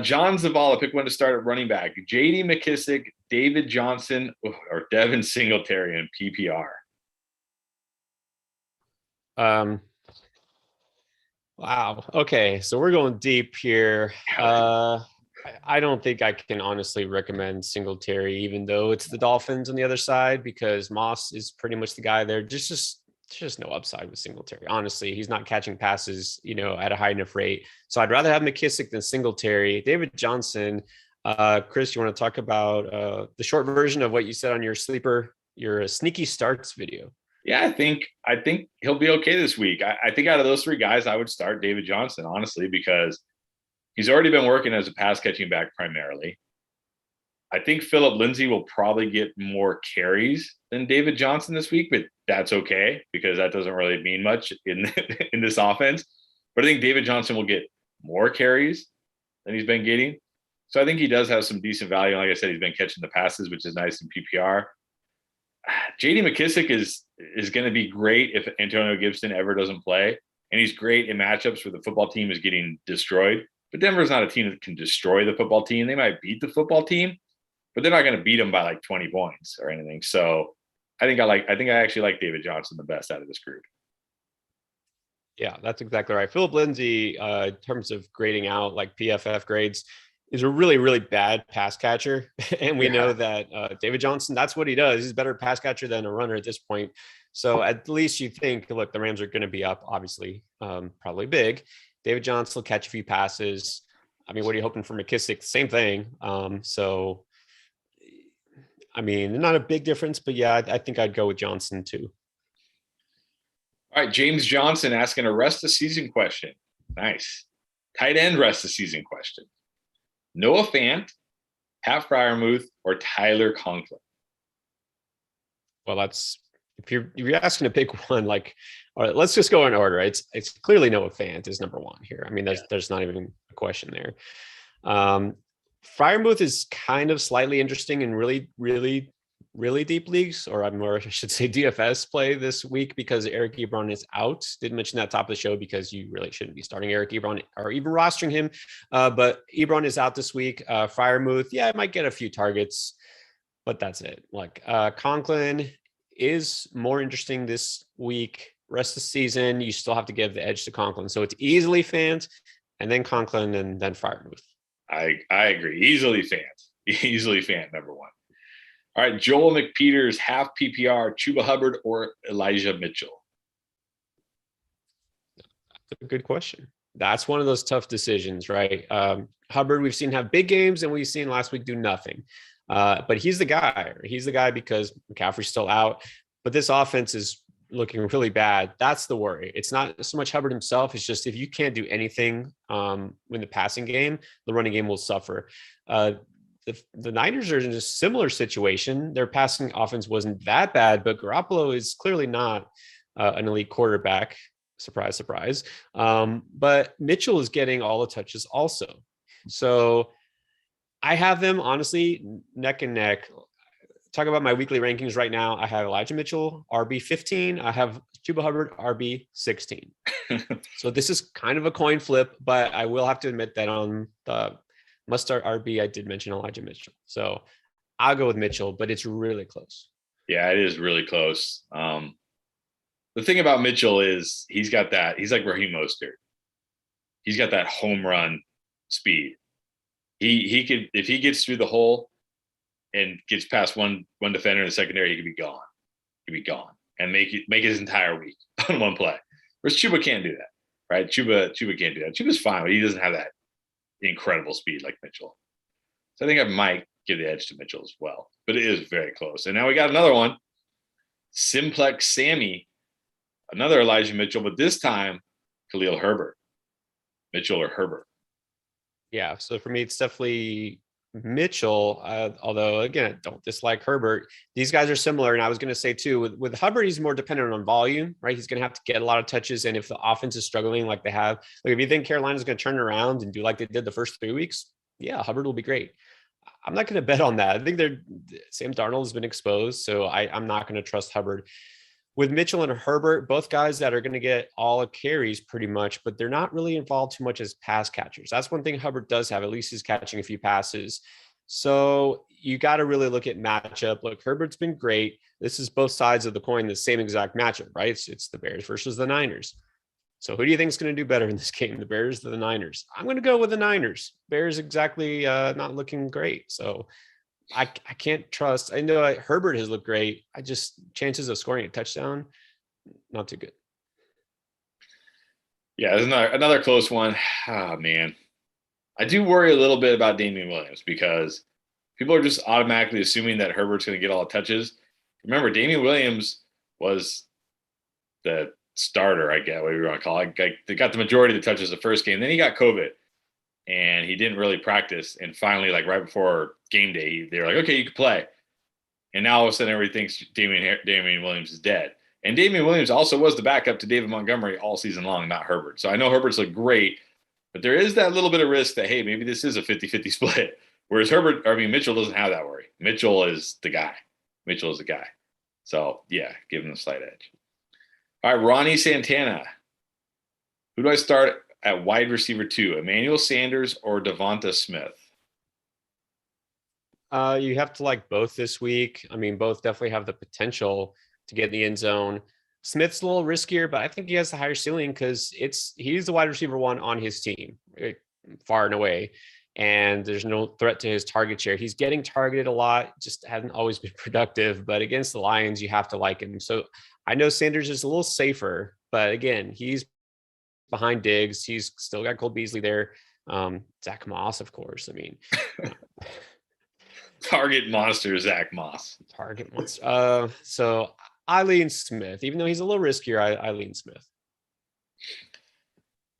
John Zavala, pick one to start at running back. J.D. McKissick, David Johnson, or Devin Singletary in PPR. Wow. Okay, so we're going deep here. I don't think I can honestly recommend Singletary, even though it's the Dolphins on the other side, because Moss is pretty much the guy there. Just no upside with Singletary. Honestly, he's not catching passes, at a high enough rate. So I'd rather have McKissick than Singletary. David Johnson. Chris, you want to talk about the short version of what you said on your sneaky starts video? Yeah, I think he'll be okay this week. I think out of those 3 guys, I would start David Johnson, honestly, because he's already been working as a pass catching back primarily. I think Phillip Lindsay will probably get more carries than David Johnson this week, but that's okay because that doesn't really mean much in this offense. But I think David Johnson will get more carries than he's been getting. So I think he does have some decent value. Like I said, he's been catching the passes, which is nice in PPR. J.D. McKissick is going to be great if Antonio Gibson ever doesn't play. And he's great in matchups where the football team is getting destroyed. But Denver's not a team that can destroy the football team. They might beat the football team, but they're not going to beat them by like 20 points or anything. So I think I actually like David Johnson the best out of this group. Yeah, that's exactly right. Phillip Lindsay, in terms of grading out like PFF grades, is a really, really bad pass catcher. And we know that David Johnson, that's what he does. He's a better pass catcher than a runner at this point. So at least you think, look, the Rams are going to be up, obviously, probably big. David Johnson will catch a few passes. I mean, what are you hoping for McKissick? Same thing. So, I mean, not a big difference, but yeah, I think I'd go with Johnson too. All right, James Johnson asking a rest of season question. Nice. Tight end rest of season question. Noah Fant, Pat Fryermuth, or Tyler Conklin? Well, that's if you're asking to pick one, like, all right, let's just go in order. It's clearly Noah Fant is number one here. I mean, there's not even a question there. Fryermuth is kind of slightly interesting in really deep leagues, or I should say DFS play this week because Eric Ebron is out. Didn't mention that top of the show because you really shouldn't be starting Eric Ebron or even rostering him. But Ebron is out this week. Fryermuth, yeah, I might get a few targets, but that's it. Like Conklin is more interesting this week. Rest of the season, you still have to give the edge to Conklin. So it's easily Fant, and then Conklin, and then Fryermuth. I agree. Easily Fant, number one. All right, Joel McPeters, half PPR, Chuba Hubbard or Elijah Mitchell? That's a good question. That's one of those tough decisions, right? Hubbard, we've seen have big games, and we've seen last week do nothing. But he's the guy. He's the guy because McCaffrey's still out. But this offense is looking really bad. That's the worry. It's not so much Hubbard himself. It's just if you can't do anything in the passing game, the running game will suffer. The Niners are in a similar situation. Their passing offense wasn't that bad, but Garoppolo is clearly not an elite quarterback. Surprise, surprise. But Mitchell is getting all the touches also. So I have them honestly neck and neck. Talk about my weekly rankings right now. I have Elijah Mitchell, RB15. I have Chuba Hubbard, RB16. So this is kind of a coin flip, but I will have to admit that on the must start RB, I did mention Elijah Mitchell. So I'll go with Mitchell, but it's really close. Yeah, it is really close. The thing about Mitchell is he's like Raheem Mostert. He's got that home run speed. He could, if he gets through the hole and gets past one defender in the secondary, he could be gone. He'd be gone and make his entire week on one play. Whereas Chuba can't do that, right? Chuba can't do that. Chuba's fine, but he doesn't have that incredible speed like Mitchell. So I think I might give the edge to Mitchell as well, but it is very close. And now we got another one. Simplex Sammy, another Elijah Mitchell, but this time Khalil Herbert. Mitchell or Herbert? Yeah, so for me, it's definitely Mitchell, although, again, I don't dislike Herbert. These guys are similar, and I was going to say, too, with Hubbard, he's more dependent on volume, right? He's going to have to get a lot of touches, and if the offense is struggling like they have, like if you think Carolina's going to turn around and do like they did the first 3 weeks, yeah, Hubbard will be great. I'm not going to bet on that. I think Sam Darnold has been exposed, so I'm not going to trust Hubbard. With Mitchell and Herbert, both guys that are going to get all carries pretty much, but they're not really involved too much as pass catchers. That's one thing Hubbard does have. At least he's catching a few passes. So you got to really look at matchup. Look, Herbert's been great. This is both sides of the coin, the same exact matchup, right? It's the Bears versus the Niners. So who do you think is going to do better in this game, the Bears or the Niners? I'm going to go with the Niners. Bears exactly not looking great. So I can't trust. I know Herbert has looked great. I just chances of scoring a touchdown, not too good. Yeah, there's another close one. Oh, man. I do worry a little bit about Damian Williams because people are just automatically assuming that Herbert's going to get all the touches. Remember, Damian Williams was the starter, I guess, whatever you want to call it. They got the majority of the touches the first game. Then he got COVID, and he didn't really practice. And finally, like right before game day, they were like, okay, you can play. And now all of a sudden everybody thinks Damian Williams is dead. And Damian Williams also was the backup to David Montgomery all season long, not Herbert. So I know Herbert's looked great, but there is that little bit of risk that, hey, maybe this is a 50-50 split. Whereas Mitchell doesn't have that worry. Mitchell is the guy. So, yeah, give him a slight edge. All right, Ronnie Santana. Who do I start at wide receiver 2, Emmanuel Sanders or Devonta Smith? You have to like both this week. I mean, both definitely have the potential to get in the end zone. Smith's a little riskier, but I think he has the higher ceiling because he's the wide receiver 1 on his team, right, far and away. And there's no threat to his target share. He's getting targeted a lot, just hasn't always been productive. But against the Lions, you have to like him. So I know Sanders is a little safer, but again, he's behind Diggs. He's still got Cole Beasley there. Zach Moss, of course. I mean, target monster Zach Moss. Target monster. So I lean Smith, even though he's a little riskier. I lean Smith.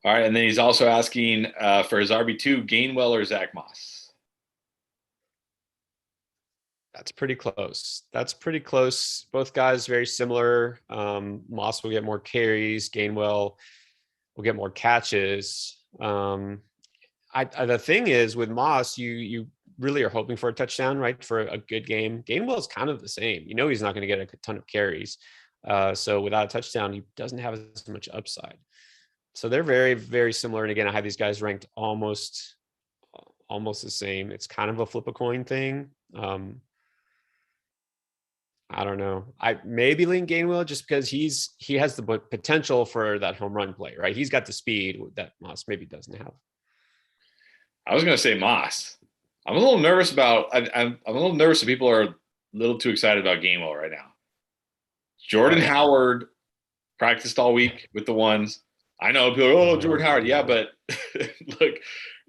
All right, and then he's also asking for his RB2, Gainwell or Zach Moss. That's pretty close. Both guys very similar. Moss will get more carries. Gainwell will get more catches. The thing is with Moss, you really are hoping for a touchdown, right? For a good game. Gainwell is kind of the same. You know he's not going to get a ton of carries. So without a touchdown, he doesn't have as much upside. So they're very, very similar. And again, I have these guys ranked almost the same. It's kind of a flip a coin thing. I don't know. I maybe lean Gainwell just because he has the potential for that home run play, right? He's got the speed that Moss maybe doesn't have. I was going to say Moss. I'm a little nervous about. I'm a little nervous that people are a little too excited about Gainwell right now. Jordan Howard practiced all week with the ones. I know people are, oh, Jordan Howard. Yeah, but look,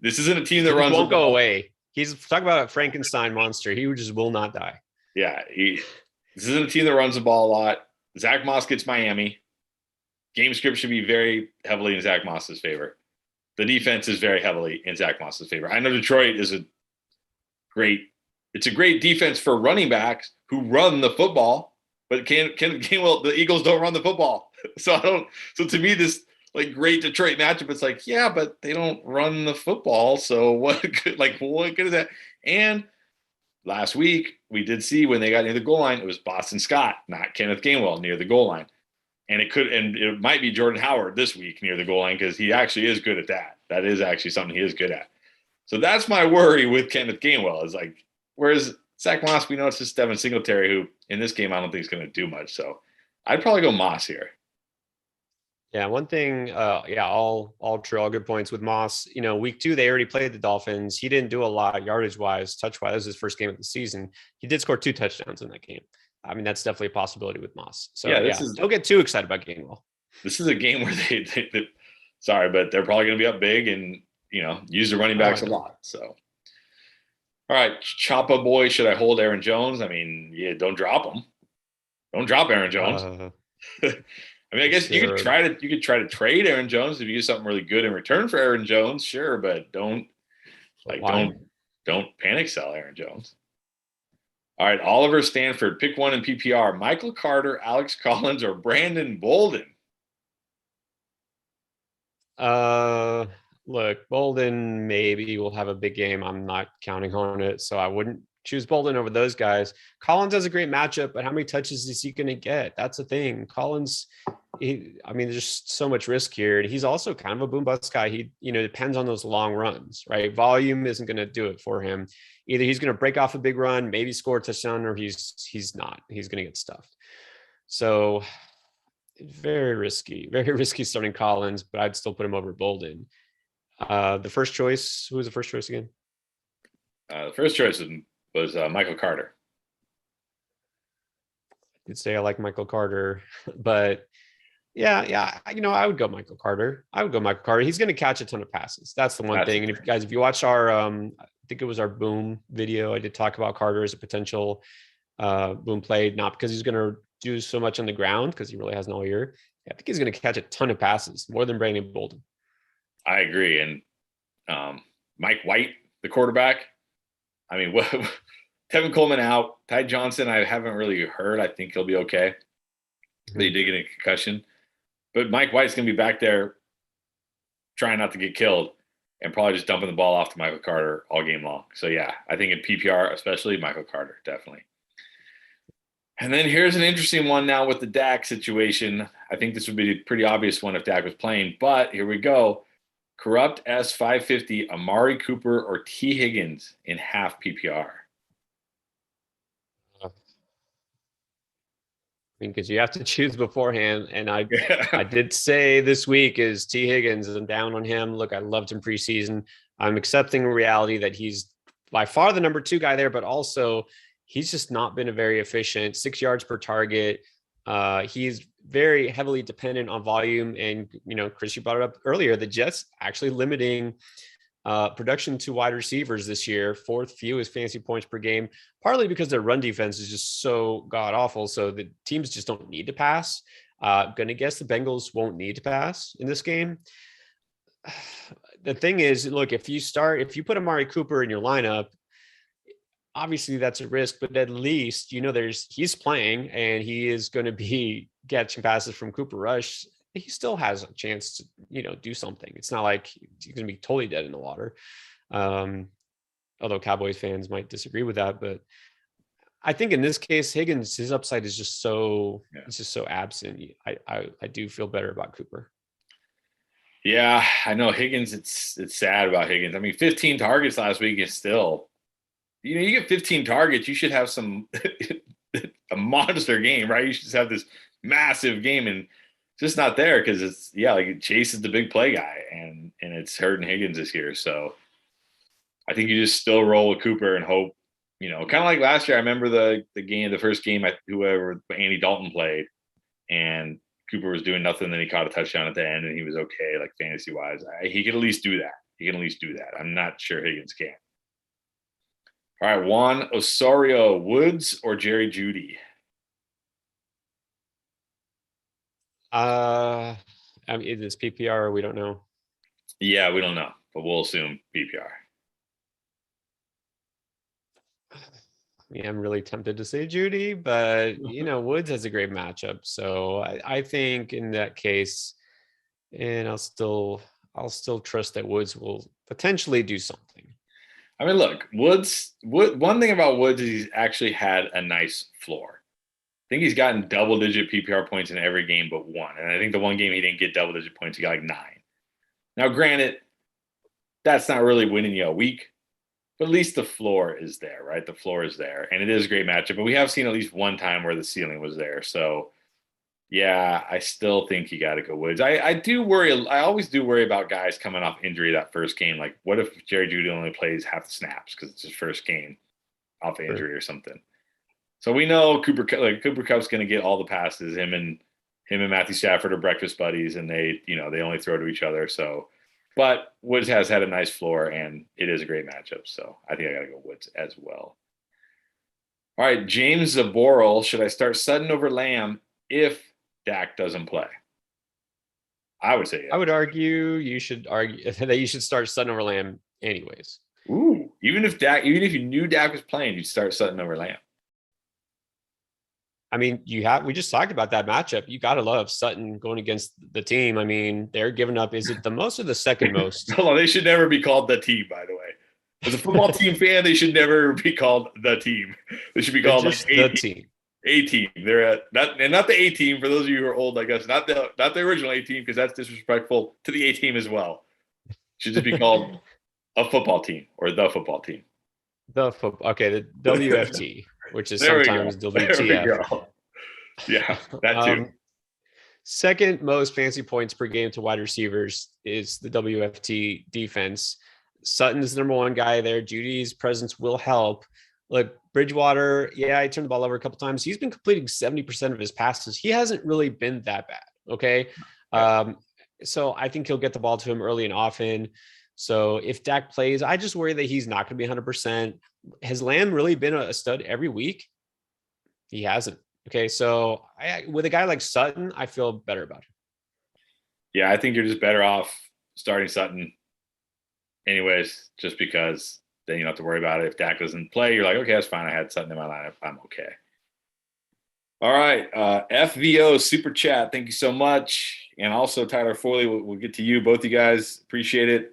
this isn't a team that runs. Won't go away. He's talking about a Frankenstein monster. He just will not die. Yeah, this isn't a team that runs the ball a lot. Zach Moss gets Miami. Game script should be very heavily in Zach Moss's favor. The defense is very heavily in Zach Moss's favor. I know Detroit is a great defense for running backs who run the football, but Gainwell, the Eagles don't run the football. So to me, this like great Detroit matchup, it's like, yeah, but they don't run the football. So what good is that? And last week we did see when they got near the goal line, it was Boston Scott, not Kenneth Gainwell near the goal line. And it might be Jordan Howard this week near the goal line because he actually is good at that. That is actually something he is good at. So that's my worry with Kenneth Gainwell is like, whereas Zach Moss, we know it's just Devin Singletary, who in this game I don't think is going to do much. So I'd probably go Moss here. Yeah, one thing, all true, all good points with Moss. You know, week 2, they already played the Dolphins. He didn't do a lot yardage-wise, touch-wise. That was his first game of the season. He did score 2 touchdowns in that game. I mean, that's definitely a possibility with Moss. So, don't get too excited about Gainwell. This is a game where they sorry, but they're probably going to be up big and, use the running backs a lot. So, all right, Choppa boy, should I hold Aaron Jones? I mean, yeah, don't drop him. Don't drop Aaron Jones. I mean, I guess you could try to trade Aaron Jones if you get something really good in return for Aaron Jones, sure, but don't panic sell Aaron Jones. All right, Oliver Stanford, pick one in PPR: Michael Carter, Alex Collins, or Brandon Bolden. Look, Bolden maybe will have a big game. I'm not counting on it, so I wouldn't choose Bolden over those guys. Collins has a great matchup, but how many touches is he going to get? That's the thing. Collins, there's just so much risk here. And he's also kind of a boom bust guy. He, depends on those long runs, right? Volume isn't going to do it for him. Either he's going to break off a big run, maybe score a touchdown, or he's not. He's going to get stuffed. So very risky starting Collins, but I'd still put him over Bolden. The first choice, who was the first choice again? The first choice was Michael Carter. I did say I like Michael Carter, but yeah, I would go Michael Carter. He's going to catch a ton of passes. That's the one thing. And if you watch our, I think it was our boom video, I did talk about Carter as a potential boom play, not because he's going to do so much on the ground, because he really hasn't all year. I think he's going to catch a ton of passes, more than Brandon Bolden. I agree. And Mike White, the quarterback, I mean, Tevin Coleman out. Ty Johnson, I haven't really heard. I think he'll be okay. But he did get a concussion. But Mike White's going to be back there trying not to get killed and probably just dumping the ball off to Michael Carter all game long. So, yeah, I think in PPR, especially Michael Carter, definitely. And then here's an interesting one now with the Dak situation. I think this would be a pretty obvious one if Dak was playing. But here we go. Corrupt S550, Amari Cooper or T. Higgins in half PPR. Because you have to choose beforehand. And I did say this week is T. Higgins, and I'm down on him. Look, I loved him preseason. I'm accepting reality that he's by far the number 2 guy there, but also he's just not been a very efficient 6 yards per target. He's very heavily dependent on volume. And, Chris, you brought it up earlier, the Jets actually limiting Production to wide receivers this year, fourth fewest fantasy points per game, partly because their run defense is just so god awful. So the teams just don't need to pass. Going to guess the Bengals won't need to pass in this game. The thing is, look, if you put Amari Cooper in your lineup, obviously that's a risk, but at least, he's playing and he is going to be catching passes from Cooper Rush. He still has a chance to, do something. It's not like he's going to be totally dead in the water. Although Cowboys fans might disagree with that, but I think in this case, Higgins, his upside is just it's just so absent. I do feel better about Cooper. Yeah, I know Higgins. It's sad about Higgins. I mean, 15 targets last week is still, you get 15 targets, you should have a monster game, right? You should just have this massive game, and it's just not there because Chase is the big play guy, and it's hurting Higgins this year. So I think you just still roll with Cooper and hope, kind of like last year. I remember the first game, whoever Andy Dalton played, and Cooper was doing nothing. Then he caught a touchdown at the end, and he was okay, like fantasy wise. He could at least do that. I'm not sure Higgins can. All right, Juan, Osorio, Woods, or Jerry Judy? I mean, is this PPR or we don't know? Yeah, we don't know, but we'll assume PPR. I'm really tempted to say Judy, but Woods has a great matchup. So I think in that case, and I'll still trust that Woods will potentially do something. I mean, look, one thing about Woods is he's actually had a nice floor. I think he's gotten double-digit PPR points in every game but one. And I think the one game he didn't get double-digit points, he got like 9. Now, granted, that's not really winning you a week, but at least the floor is there, right? The floor is there, and it is a great matchup. But we have seen at least one time where the ceiling was there. So, yeah, I still think you got to go Woods. I do worry. I always do worry about guys coming off injury that first game. Like, what if Jerry Judy only plays half the snaps because it's his first game off injury or something? So we know Cooper Kupp's going to get all the passes. Him and Matthew Stafford are breakfast buddies, and they only throw to each other. So, but Woods has had a nice floor, and it is a great matchup. So I think I got to go Woods as well. All right, James Zaboral. Should I start Sutton over Lamb if Dak doesn't play? I would say yes. I would argue that you should start Sutton over Lamb anyways. Ooh, even if you knew Dak was playing, you'd start Sutton over Lamb. I mean, we just talked about that matchup. You got to love Sutton going against the team. I mean, they're giving up. Is it the most or the second most? Hold on, they should never be called the team, by the way. As a football team fan, they should never be called the team. They should be called just the team. A team. They're not the A team. For those of you who are old like us, not the original A team, because that's disrespectful to the A team as well. It should just be called a football team or the football team. The WFT, which is sometimes WTF. Yeah, that too. Second most fantasy points per game to wide receivers is the WFT defense. Sutton's number one guy there. Judy's presence will help. Look, Bridgewater, I turned the ball over a couple times. He's been completing 70% of his passes. He hasn't really been that bad. Okay. So I think he'll get the ball to him early and often. So if Dak plays, I just worry that he's not going to be 100%. Has Lamb really been a stud every week? He hasn't. Okay. So with a guy like Sutton, I feel better about him. Yeah. I think you're just better off starting Sutton anyways, just because then you don't have to worry about it. If Dak doesn't play, you're like, okay, that's fine. I had Sutton in my lineup. I'm okay. All right. FVO Super Chat. Thank you so much. And also Tyler Foley, we'll get to you. Both you guys, appreciate it.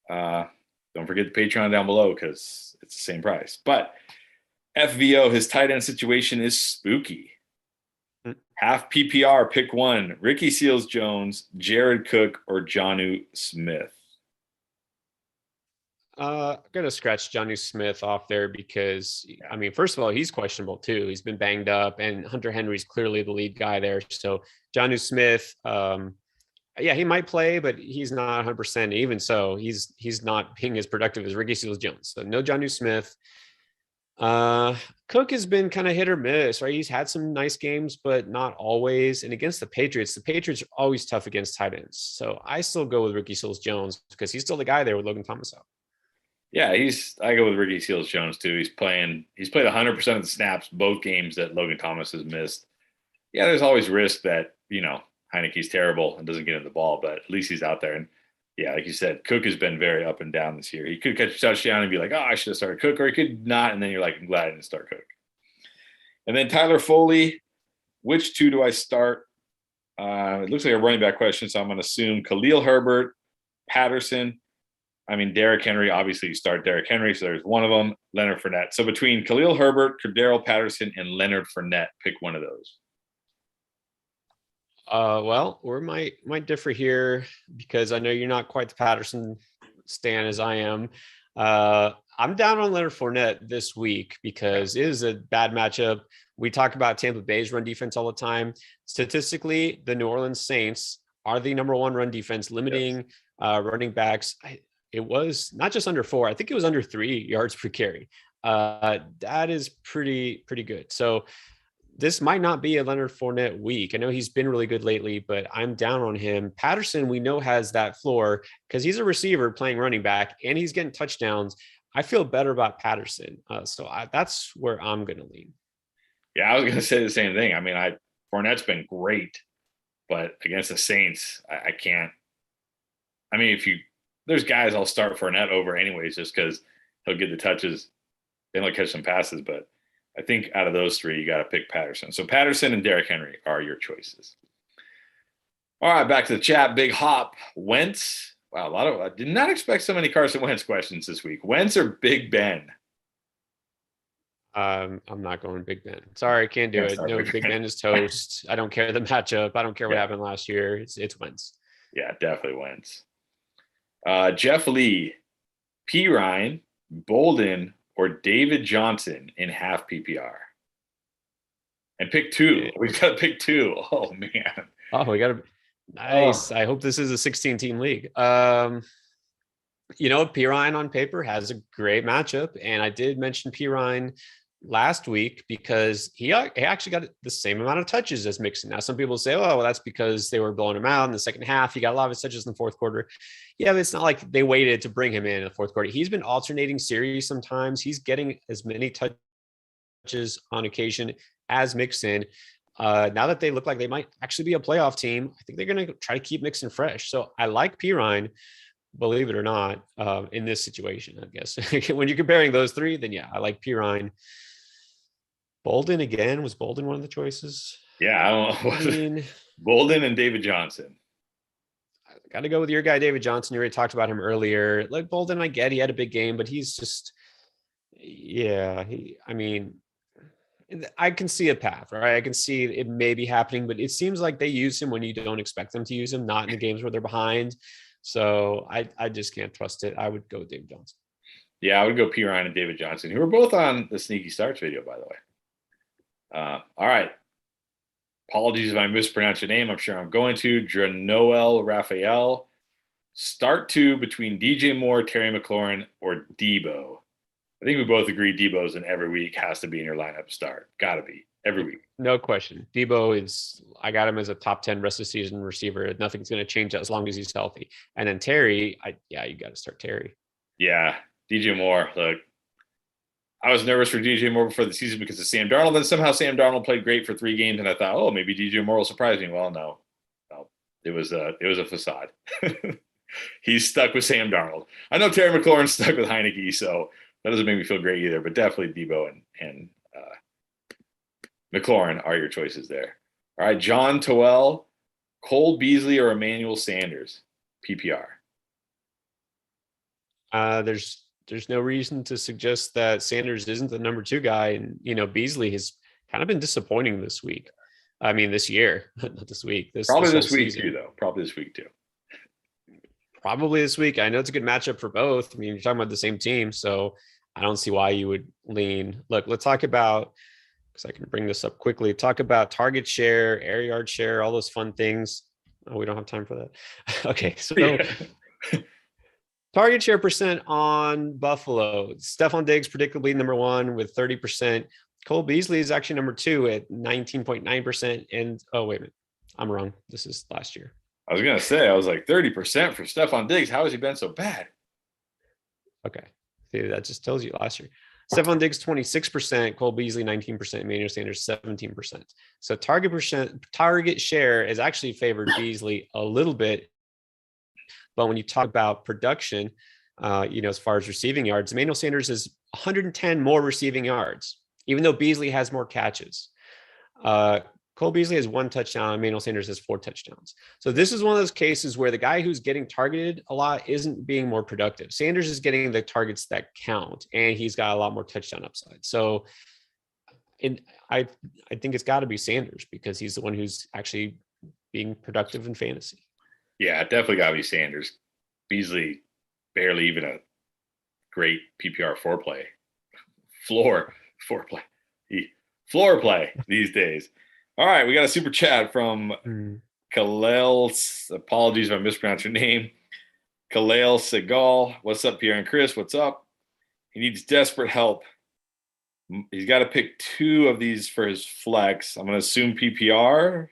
Don't forget the Patreon down below because it's the same price. But FVO, his tight end situation is spooky. Half PPR, pick one. Ricky Seals-Jones, Jared Cook, or Jonnu Smith. I'm going to scratch Jonnu Smith off there because, I mean, first of all, he's questionable too. He's been banged up, and Hunter Henry's clearly the lead guy there. So Jonnu Smith, he might play, but he's not 100%. Even so, he's not being as productive as Ricky Seals-Jones. So no Jonnu Smith. Cook has been kind of hit or miss, right? He's had some nice games, but not always. And against the Patriots are always tough against tight ends. So I still go with Ricky Seals-Jones because he's still the guy there with Logan Thomas out. Yeah, I go with Ricky Seals-Jones too. He's played 100% of the snaps both games that Logan Thomas has missed. Yeah, there's always risk that, Heineke's terrible and doesn't get in the ball, but at least he's out there. And yeah, like you said, Cook has been very up and down this year. He could catch a touchdown and be like, oh, I should have started Cook, or he could not, and then you're like, I'm glad I didn't start Cook. And then Tyler Foley, which two do I start? It looks like a running back question, so I'm going to assume Khalil Herbert, Patterson. Derrick Henry, obviously you start Derrick Henry, so there's one of them, Leonard Fournette. So between Khalil Herbert, Cordero Patterson, and Leonard Fournette, pick one of those. Well, we might differ here because I know you're not quite the Patterson stan as I am. I'm down on Leonard Fournette this week because it is a bad matchup. We talk about Tampa Bay's run defense all the time. Statistically, the New Orleans Saints are the number one run defense, limiting running backs. It was not just under 4. I think it was under 3 yards per carry. That is pretty good. So this might not be a Leonard Fournette week. I know he's been really good lately, but I'm down on him. Patterson, we know, has that floor because he's a receiver playing running back and he's getting touchdowns. I feel better about Patterson. That's where I'm going to lean. Yeah, I was going to say the same thing. Fournette's been great, but against the Saints, I can't. There's guys I'll start Fournette over anyways, just because he'll get the touches. Then he'll catch some passes, but I think out of those 3, you got to pick Patterson. So Patterson and Derrick Henry are your choices. All right, back to the chat. Big Hop. Wentz. Wow, I did not expect so many Carson Wentz questions this week. Wentz or Big Ben? I'm not going Big Ben. Sorry, can't do it. No, Big Ben is toast. I don't care the matchup. I don't care what happened last year. It's Wentz. Yeah, definitely Wentz. Jeff Lee, P. Ryan, Bolden, or David Johnson in half PPR. And pick 2. We've got to pick 2. Oh, man. Oh, we got to. Nice. I hope this is a 16-team league. P. Ryan on paper has a great matchup. And I did mention P. Ryan last week because he actually got the same amount of touches as Mixon. Now, some people say, oh, well, that's because they were blowing him out in the second half. He got a lot of his touches in the fourth quarter. Yeah, but it's not like they waited to bring him in the fourth quarter. He's been alternating series sometimes. He's getting as many touches on occasion as Mixon. Now that they look like they might actually be a playoff team, I think they're going to try to keep Mixon fresh. So I like P. Ryan, believe it or not, in this situation, I guess. When you're comparing those 3, then yeah, I like P. Ryan. Bolden again. Was Bolden one of the choices? Yeah, I don't know. Bolden and David Johnson. I got to go with your guy, David Johnson. You already talked about him earlier. Like Bolden, I get he had a big game, but he's just, I can see a path, right? I can see it may be happening, but it seems like they use him when you don't expect them to use him, not in the games where they're behind. So I just can't trust it. I would go with David Johnson. Yeah, I would go P. Ryan and David Johnson, who were both on the Sneaky Starts video, by the way. All right. Apologies if I mispronounce your name. I'm sure I'm going to. Dranoel Raphael. Start 2 between DJ Moore, Terry McLaurin, or Debo. I think we both agree Debo's in every week has to be in your lineup start. Got to be every week. No question. Debo I got him as a top 10 rest of the season receiver. Nothing's going to change as long as he's healthy. And then Terry, you got to start Terry. Yeah. DJ Moore, look. I was nervous for DJ Moore before the season because of Sam Darnold. Then somehow Sam Darnold played great for 3 games, and I thought, oh, maybe DJ Moore will surprise me. Well, no, it was a facade. He's stuck with Sam Darnold. I know Terry McLaurin's stuck with Heineke, so that doesn't make me feel great either. But definitely Debo and McLaurin are your choices there. All right, John Toell, Cole Beasley, or Emmanuel Sanders, PPR. There's no reason to suggest that Sanders isn't the number 2 guy. And, Beasley has kind of been disappointing this week. This year, not this week. Probably this week too, though. Probably this week too. Probably this week. I know it's a good matchup for both. You're talking about the same team, so I don't see why you would lean. Look, let's talk about, because I can bring this up quickly, talk about target share, air yard share, all those fun things. Oh, we don't have time for that. Okay, so Target share percent on Buffalo. Stephon Diggs predictably number 1 with 30%. Cole Beasley is actually number 2 at 19.9%. And oh, wait a minute. I'm wrong. This is last year. I was going to say, I was like 30% for Stephon Diggs. How has he been so bad? Okay. See, that just tells you last year. Stephon Diggs 26%, Cole Beasley 19%, Emmanuel Sanders 17%. So target share is actually favored Beasley a little bit. But when you talk about production, as far as receiving yards, Emmanuel Sanders is 110 more receiving yards, even though Beasley has more catches. Cole Beasley has 1 touchdown. Emmanuel Sanders has 4 touchdowns. So this is one of those cases where the guy who's getting targeted a lot isn't being more productive. Sanders is getting the targets that count, and he's got a lot more touchdown upside. So I think it's got to be Sanders because he's the one who's actually being productive in fantasy. Yeah, it definitely got to be Sanders. Beasley, barely even a great PPR floor play these days. All right, we got a super chat from Kalel. Apologies if I mispronounced your name. Kalel Segal. What's up, Pierre and Chris? What's up? He needs desperate help. He's got to pick 2 of these for his flex. I'm going to assume PPR.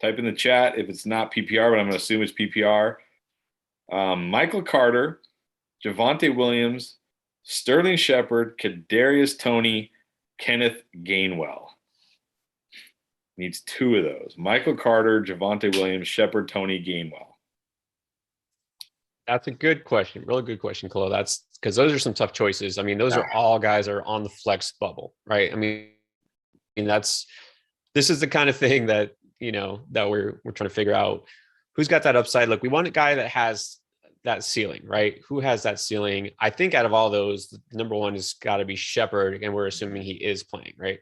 Type in the chat if it's not PPR, but I'm going to assume it's PPR. Michael Carter, Javonte Williams, Sterling Shepard, Cadarius Tony, Kenneth Gainwell. Needs 2 of those. Michael Carter, Javonte Williams, Shepard, Tony, Gainwell. That's a good question. Really good question, Khalil. That's because those are some tough choices. I mean, those are all guys that are on the flex bubble, right? I mean, this is the kind of thing that, that we're trying to figure out who's got that upside. Look, we want a guy that has that ceiling, right? Who has that ceiling? I think out of all those, the number 1 has got to be Shepard, and we're assuming he is playing, right?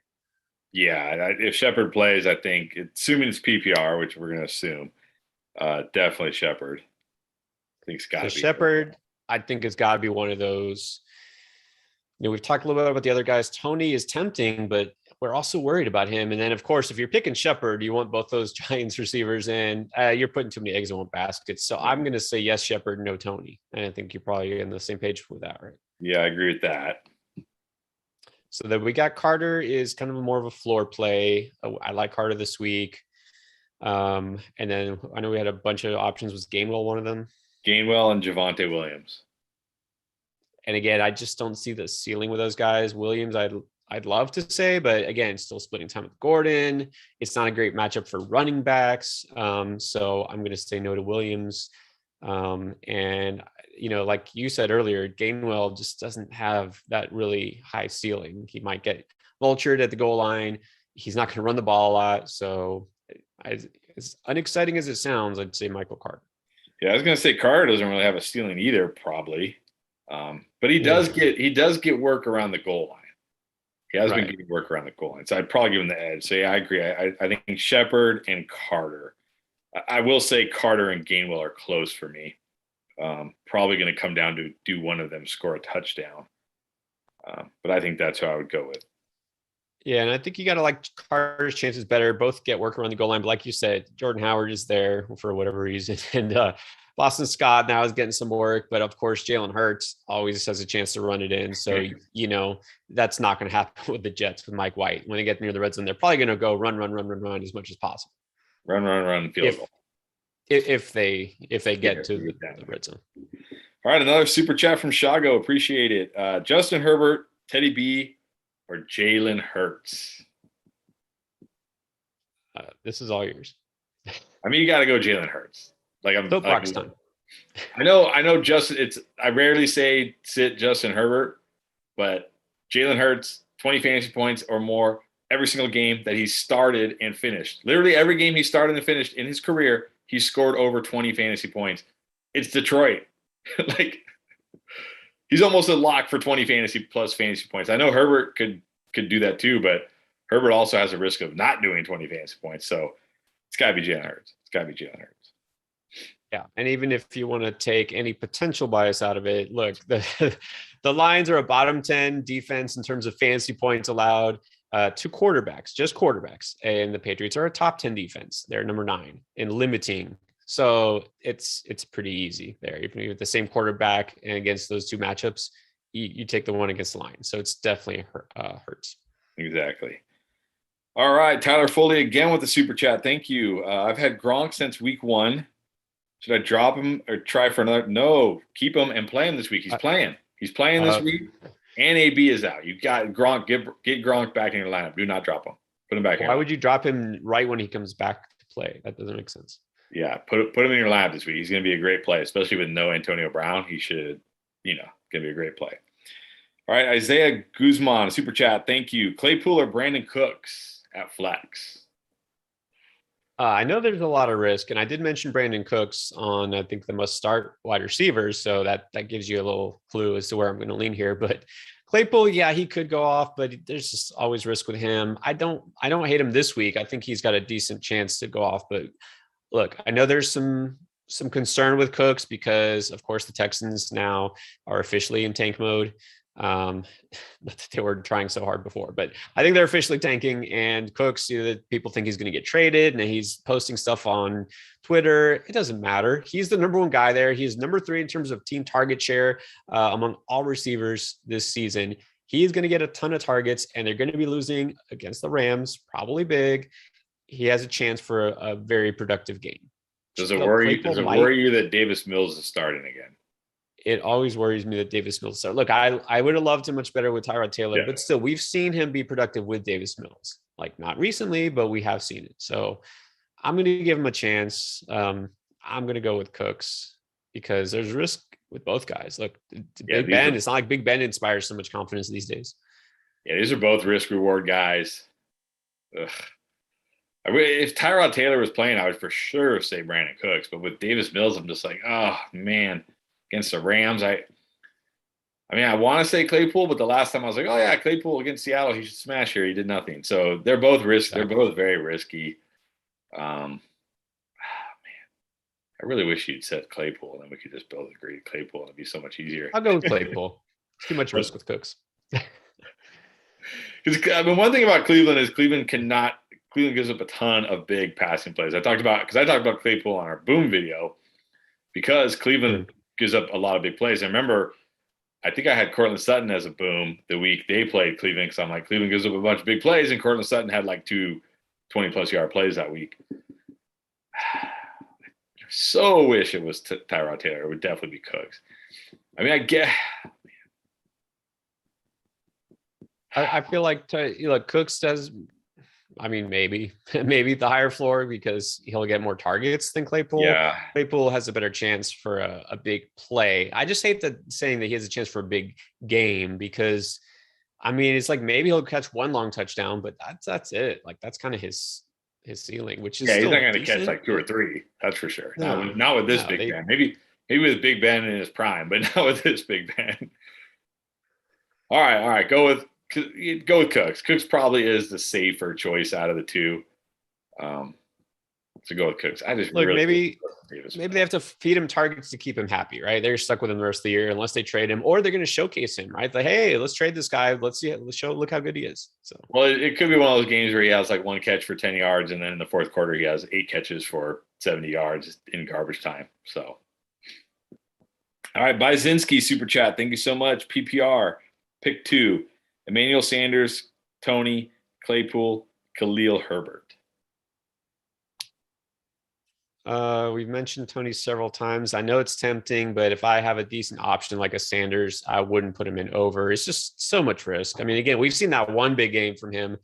Yeah, if Shepard plays, I think, assuming it's PPR, which we're going to assume, definitely Shepard. I think it's got to be Shepard. I think it's got to be one of those. We've talked a little bit about the other guys. Tony is tempting, but we're also worried about him. And then, of course, if you're picking Shepard, you want both those Giants receivers in. You're putting too many eggs in one basket. So I'm going to say yes, Shepard, no Tony. And I think you're probably on the same page with that, right? Yeah, I agree with that. So then we got Carter is kind of more of a floor play. I like Carter this week. And then I know we had a bunch of options. Was Gainwell one of them? Gainwell and Javonte Williams. And again, I just don't see the ceiling with those guys. Williams, I'd love to say, but again, still splitting time with Gordon. It's not a great matchup for running backs. So I'm going to say no to Williams. And, like you said earlier, Gainwell just doesn't have that really high ceiling. He might get vultured at the goal line. He's not going to run the ball a lot. So as unexciting as it sounds, I'd say Michael Carter. Yeah, I was going to say Carter doesn't really have a ceiling either, probably. But he does get work around the goal line. He has been getting work around the goal line. So I'd probably give him the edge. So yeah, I agree. I think Shepard and Carter. I will say Carter and Gainwell are close for me. Probably going to come down to do one of them score a touchdown. But I think that's who I would go with. Yeah, and I think you got to like Carter's chances better. Both get work around the goal line. But like you said, Jordan Howard is there for whatever reason. And Boston Scott now is getting some work. But of course, Jalen Hurts always has a chance to run it in. So, that's not going to happen with the Jets with Mike White. When they get near the red zone, they're probably going to go run as much as possible. Run, field goal. If they get to the red zone. All right, another super chat from Shago. Appreciate it. Justin Herbert, Teddy B, or Jalen Hurts? This is all yours. I mean, you got to go Jalen Hurts. Soapbox time. I know. Justin. I rarely say sit Justin Herbert, but Jalen Hurts 20 fantasy points or more every single game that he started and finished. Literally every game he started and finished in his career, he scored over 20 fantasy points. It's Detroit. He's almost a lock for 20 fantasy points. I know Herbert could do that too, but Herbert also has a risk of not doing 20 fantasy points. So it's got to be Jalen Hurts. Yeah, and even if you want to take any potential bias out of it, look, the Lions are a bottom 10 defense in terms of fantasy points allowed to quarterbacks, just quarterbacks. And the Patriots are a top 10 defense. They're number 9 in limiting So it's pretty easy there. Even with the same quarterback and against those two matchups, you take the one against the Lions. So it's definitely hurts. Exactly. All right, Tyler Foley again with the super chat. Thank you. I've had Gronk since week 1. Should I drop him or try for another? No, keep him and play him this week. He's playing. He's playing this week, and AB is out. You got Gronk. Get Gronk back in your lineup. Do not drop him. Put him back. Why would you drop him right when he comes back to play? That doesn't make sense. Yeah, put him in your lineup this week. He's going to be a great play, especially with no Antonio Brown. He should, going to be a great play. All right, Isaiah Guzman, super chat. Thank you. Claypool or Brandon Cooks at flex? I know there's a lot of risk, and I did mention Brandon Cooks on, I think, the must-start wide receivers, so that gives you a little clue as to where I'm going to lean here. But Claypool, yeah, he could go off, but there's just always risk with him. I don't hate him this week. I think he's got a decent chance to go off. But look, I know there's some concern with Cooks because, of course, the Texans now are officially in tank mode. Not that they were trying so hard before, but I think they're officially tanking, and Cooks, people think he's going to get traded, and he's posting stuff on Twitter. It doesn't matter. He's the number 1 guy there. He's number 3 in terms of team target share among all receivers this season. He's going to get a ton of targets, and they're going to be losing against the Rams, probably big. He has a chance for a very productive game. Does it worry you that Davis Mills is starting again? It always worries me that Davis Mills. So look, I would have loved him much better with Tyrod Taylor, but still, we've seen him be productive with Davis Mills. Like, not recently, but we have seen it. So I'm going to give him a chance. I'm going to go with Cooks because there's risk with both guys. Look, Big Ben, it's not like Big Ben inspires so much confidence these days. Yeah, these are both risk reward guys. Ugh. If Tyrod Taylor was playing, I would for sure say Brandon Cooks. But with Davis Mills, I'm just like, oh, man. Against the Rams, I want to say Claypool, but the last time I was like, oh yeah, Claypool against Seattle, he should smash here. He did nothing. So they're both risky. They're both very risky. Man, I really wish you'd said Claypool, and then we could just both agree to Claypool. It'd be so much easier. I'll go with Claypool. It's too much risk with Cooks. Because one thing about Cleveland is Cleveland gives up a ton of big passing plays. I talked about Claypool on our Boom video because Cleveland gives up a lot of big plays. I remember, I think I had Cortland Sutton as a boom the week they played Cleveland, because I'm like, Cleveland gives up a bunch of big plays, and Cortland Sutton had like 2 20-plus yard plays that week. I so wish it was Tyrod Taylor. It would definitely be Cooks. I mean, I feel like Cooks does. I mean, maybe the higher floor because he'll get more targets than Claypool. Yeah. Claypool has a better chance for a big play. I just hate saying that he has a chance for a big game because, I mean, it's like maybe he'll catch 1 long touchdown, but that's it. Like, that's kind of his ceiling, which is he's not going to catch like 2 or 3. That's for sure. No, not with this Big Ben. Maybe with Big Ben in his prime, but not with this Big Ben. All right. Go with Cooks. Cooks probably is the safer choice out of the 2. So go with Cooks. I just maybe they have to feed him targets to keep him happy, right? They're stuck with him the rest of the year unless they trade him, or they're going to showcase him, right? Like, hey, let's trade this guy. Let's see. Look how good he is. So, well, it could be one of those games where he has like 1 catch for 10 yards, and then in the fourth quarter he has 8 catches for 70 yards in garbage time. So, all right, Byzinski super chat. Thank you so much. PPR pick 2. Emmanuel Sanders, Tony, Claypool, Khalil Herbert. We've mentioned Tony several times. I know it's tempting, but if I have a decent option like a Sanders, I wouldn't put him in over. It's just so much risk. I mean, again, we've seen that 1 big game from him.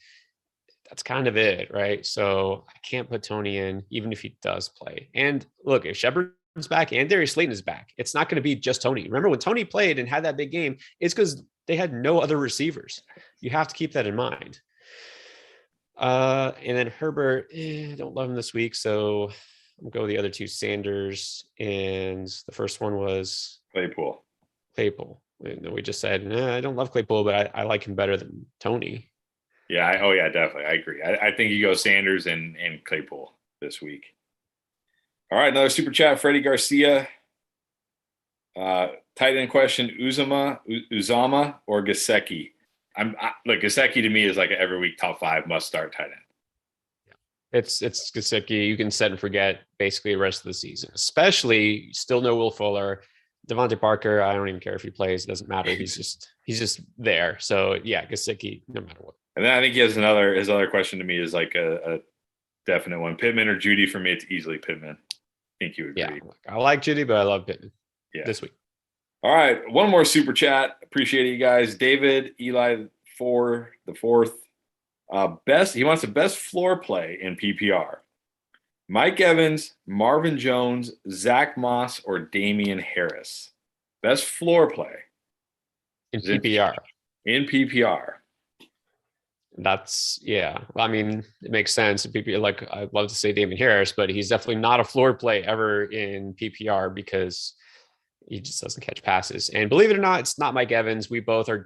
That's kind of it, right? So I can't put Tony in, even if he does play. And look, if Shepard's back and Darius Slayton is back, it's not going to be just Tony. Remember when Tony played and had that big game, it's because they had no other receivers. You have to keep that in mind. And then Herbert, don't love him this week. So I'll go with the other 2, Sanders. And the first one was Claypool. We just said, I don't love Claypool, but I like him better than Tony. Yeah. Definitely. I agree. I think you go Sanders and Claypool this week. All right. Another super chat. Freddie Garcia. Tight end question: Uzama or Gesicki? Look, Gesicki to me is like an every week top 5 must start tight end. It's Gesicki. You can set and forget basically the rest of the season, especially still no Will Fuller. Devontae Parker, I don't even care if he plays. It doesn't matter. He's just there. So yeah, Gesicki, no matter what. And then I think he has his other question to me is like a definite one. Pittman or Judy? For me, it's easily Pittman. I think you agree. Yeah, I like Judy, but I love Pittman this week. All right, one more super chat. Appreciate it, you guys. David Eli for the fourth. He wants the best floor play in PPR. Mike Evans, Marvin Jones, Zach Moss, or Damian Harris. Best floor play in PPR. In PPR. That's I mean, it makes sense. PPR, like I'd love to say Damian Harris, but he's definitely not a floor play ever in PPR because he just doesn't catch passes. And believe it or not, it's not Mike Evans. We both are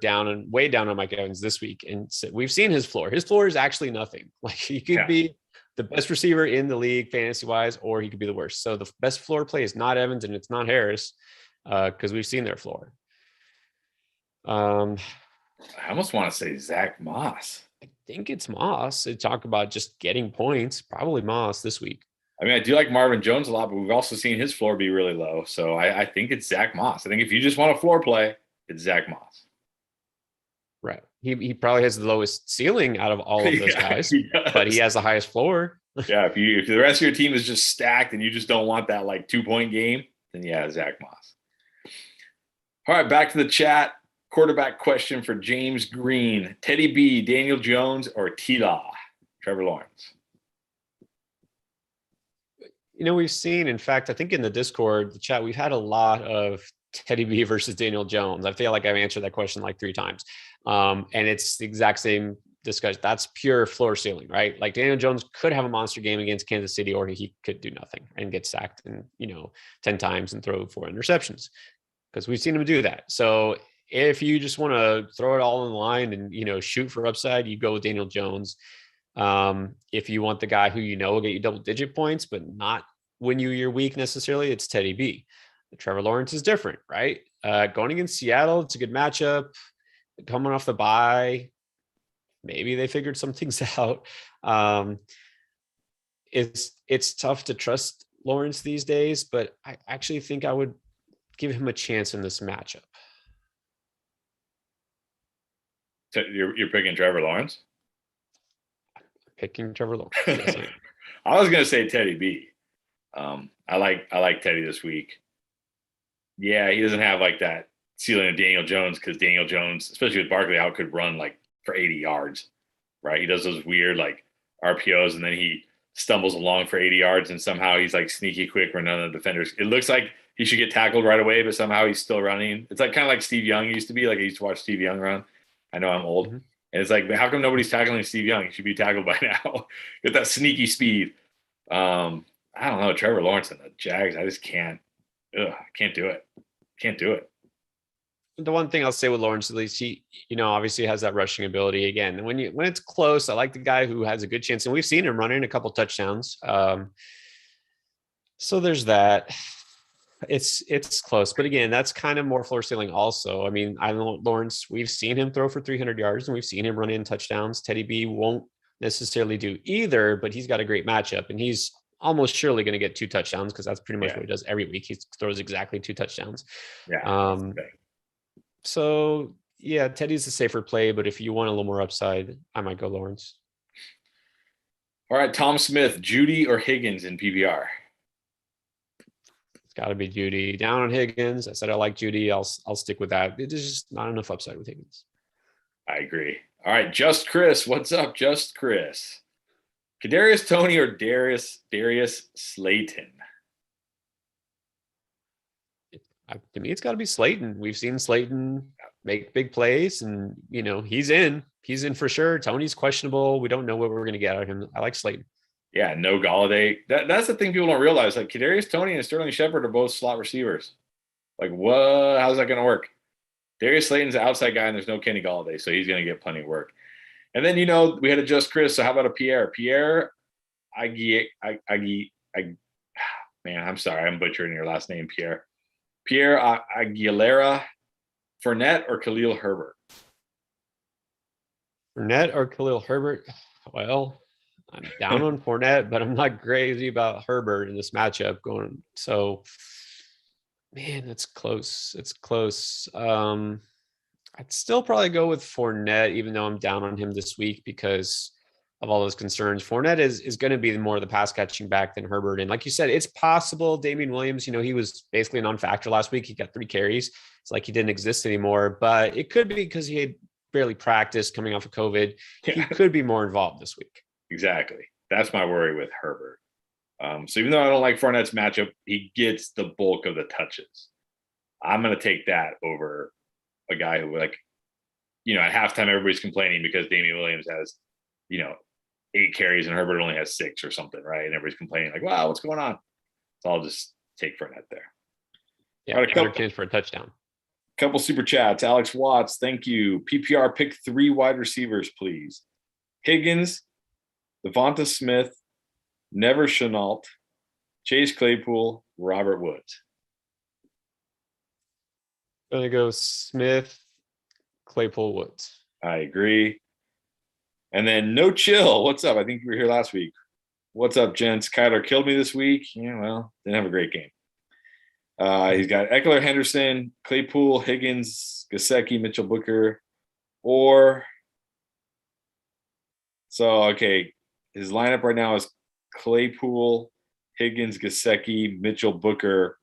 way down on Mike Evans this week. And so we've seen his floor. His floor is actually nothing. Like he could be the best receiver in the league fantasy wise, or he could be the worst. So the best floor play is not Evans and it's not Harris because we've seen their floor. I almost want to say Zach Moss. I think it's Moss. They talk about just getting points. Probably Moss this week. I mean, I do like Marvin Jones a lot, but we've also seen his floor be really low. So I think it's Zach Moss. I think if you just want a floor play, it's Zach Moss. Right. He probably has the lowest ceiling out of all of those guys, but he has the highest floor. Yeah. If the rest of your team is just stacked and you just don't want that like 2-point game, then Zach Moss. All right, back to the chat. Quarterback question for James Green. Teddy B, Daniel Jones, or Tila? Trevor Lawrence. We've seen, in fact, I think in the Discord, the chat, we've had a lot of Teddy B versus Daniel Jones. I feel like I've answered that question like 3 times. And it's the exact same discussion. That's pure floor ceiling, right? Like Daniel Jones could have a monster game against Kansas City, or he could do nothing and get sacked and 10 times and throw 4 interceptions because we've seen him do that. So if you just want to throw it all in the line and, shoot for upside, you go with Daniel Jones. If you want the guy who will get you double-digit points, but not win you your week necessarily, it's Teddy B. Trevor Lawrence is different, right? Going against Seattle, it's a good matchup. Coming off the bye, maybe they figured some things out. It's tough to trust Lawrence these days, but I actually think I would give him a chance in this matchup. So you're picking Trevor Lawrence? Picking Trevor Lawrence. Yes, I was going to say Teddy B. I like Teddy this week. Yeah, he doesn't have like that ceiling of Daniel Jones because Daniel Jones, especially with Barkley out, could run like for 80 yards, right? He does those weird like RPOs and then he stumbles along for 80 yards and somehow he's like sneaky quick where none of the defenders. It looks like he should get tackled right away, but somehow he's still running. It's like kind of like Steve Young used to be. Like I used to watch Steve Young run. I know I'm old. Mm-hmm. And it's like, how come nobody's tackling Steve Young? He should be tackled by now. Get that sneaky speed. I don't know. Trevor Lawrence and the Jags, I just can't. I can't do it. Can't do it. The one thing I'll say with Lawrence, at least he, obviously has that rushing ability. Again, and when it's close, I like the guy who has a good chance, and we've seen him running a couple touchdowns. So there's that. It's close, but again, that's kind of more floor ceiling. Also, I mean, I know Lawrence. We've seen him throw for 300 yards, and we've seen him run in touchdowns. Teddy B won't necessarily do either, but he's got a great matchup, and he's almost surely going to get 2 touchdowns because that's pretty much what he does every week. He throws exactly 2 touchdowns. Yeah. So yeah, Teddy's a safer play, but if you want a little more upside, I might go Lawrence. All right, Tom Smith, Judy or Higgins in PPR? It's got to be Judy. Down on Higgins. I said I like Judy. I'll stick with that. There's just not enough upside with Higgins. I agree. All right, Just Chris. What's up, Just Chris? Cadarius Tony or Darius Slayton? To me, it's got to be Slayton. We've seen Slayton make big plays, and he's in for sure. Tony's questionable. We don't know what we're going to get out of him. I like Slayton. Yeah, no Galladay. That's the thing people don't realize. Like Cadarius Tony and Sterling Shepard are both slot receivers. Like, what? How's that going to work? Darius Slayton's an outside guy, and there's no Kenny Galladay, so he's going to get plenty of work. And then we had a Just Chris. So how about a Pierre? Man, I'm sorry, I'm butchering your last name, Pierre. Pierre Aguilera, Fournette or Khalil Herbert? Fournette or Khalil Herbert? Well, I'm down on Fournette, but I'm not crazy about Herbert in this matchup going. So, man, it's close. It's close. I'd still probably go with Fournette, even though I'm down on him this week because of all those concerns. Fournette is going to be more of the pass catching back than Herbert. And like you said, it's possible Damian Williams, he was basically a non-factor last week. He got 3 carries. It's like he didn't exist anymore, but it could be because he had barely practiced coming off of COVID. Yeah. He could be more involved this week. Exactly. That's my worry with Herbert. So even though I don't like Fournette's matchup, he gets the bulk of the touches. I'm going to take that over a guy who, like, at halftime, everybody's complaining because Damian Williams has, 8 carries and Herbert only has 6 or something, right? And everybody's complaining like, wow, what's going on? So I'll just take Fournette there. Yeah, right, a chance for a touchdown. Couple super chats. Alex Watts, thank you. PPR, pick 3 wide receivers, please. Higgins, Devonta Smith, Never Chenault, Chase Claypool, Robert Woods. Gonna go Smith, Claypool, Woods. I agree. And then No Chill. What's up? I think you were here last week. What's up, gents? Kyler killed me this week. Yeah, well, didn't have a great game. He's got Eckler, Henderson, Claypool, Higgins, Gesicki, Mitchell Booker, okay. His lineup right now is Claypool, Higgins, Gesicki, Mitchell Booker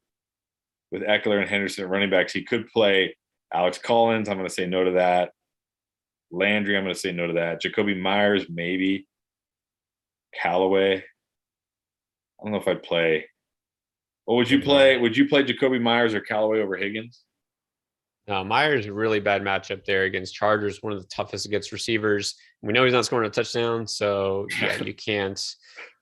with Eckler and Henderson at running backs. He could play Alex Collins. I'm going to say no to that. Landry, I'm going to say no to that. Jacoby Myers, maybe. Callaway. I don't know if I'd play. Well, would you play Jacoby Myers or Callaway over Higgins? No, Myers a really bad matchup there against Chargers, one of the toughest against receivers. We know he's not scoring a touchdown, so yeah, you can't.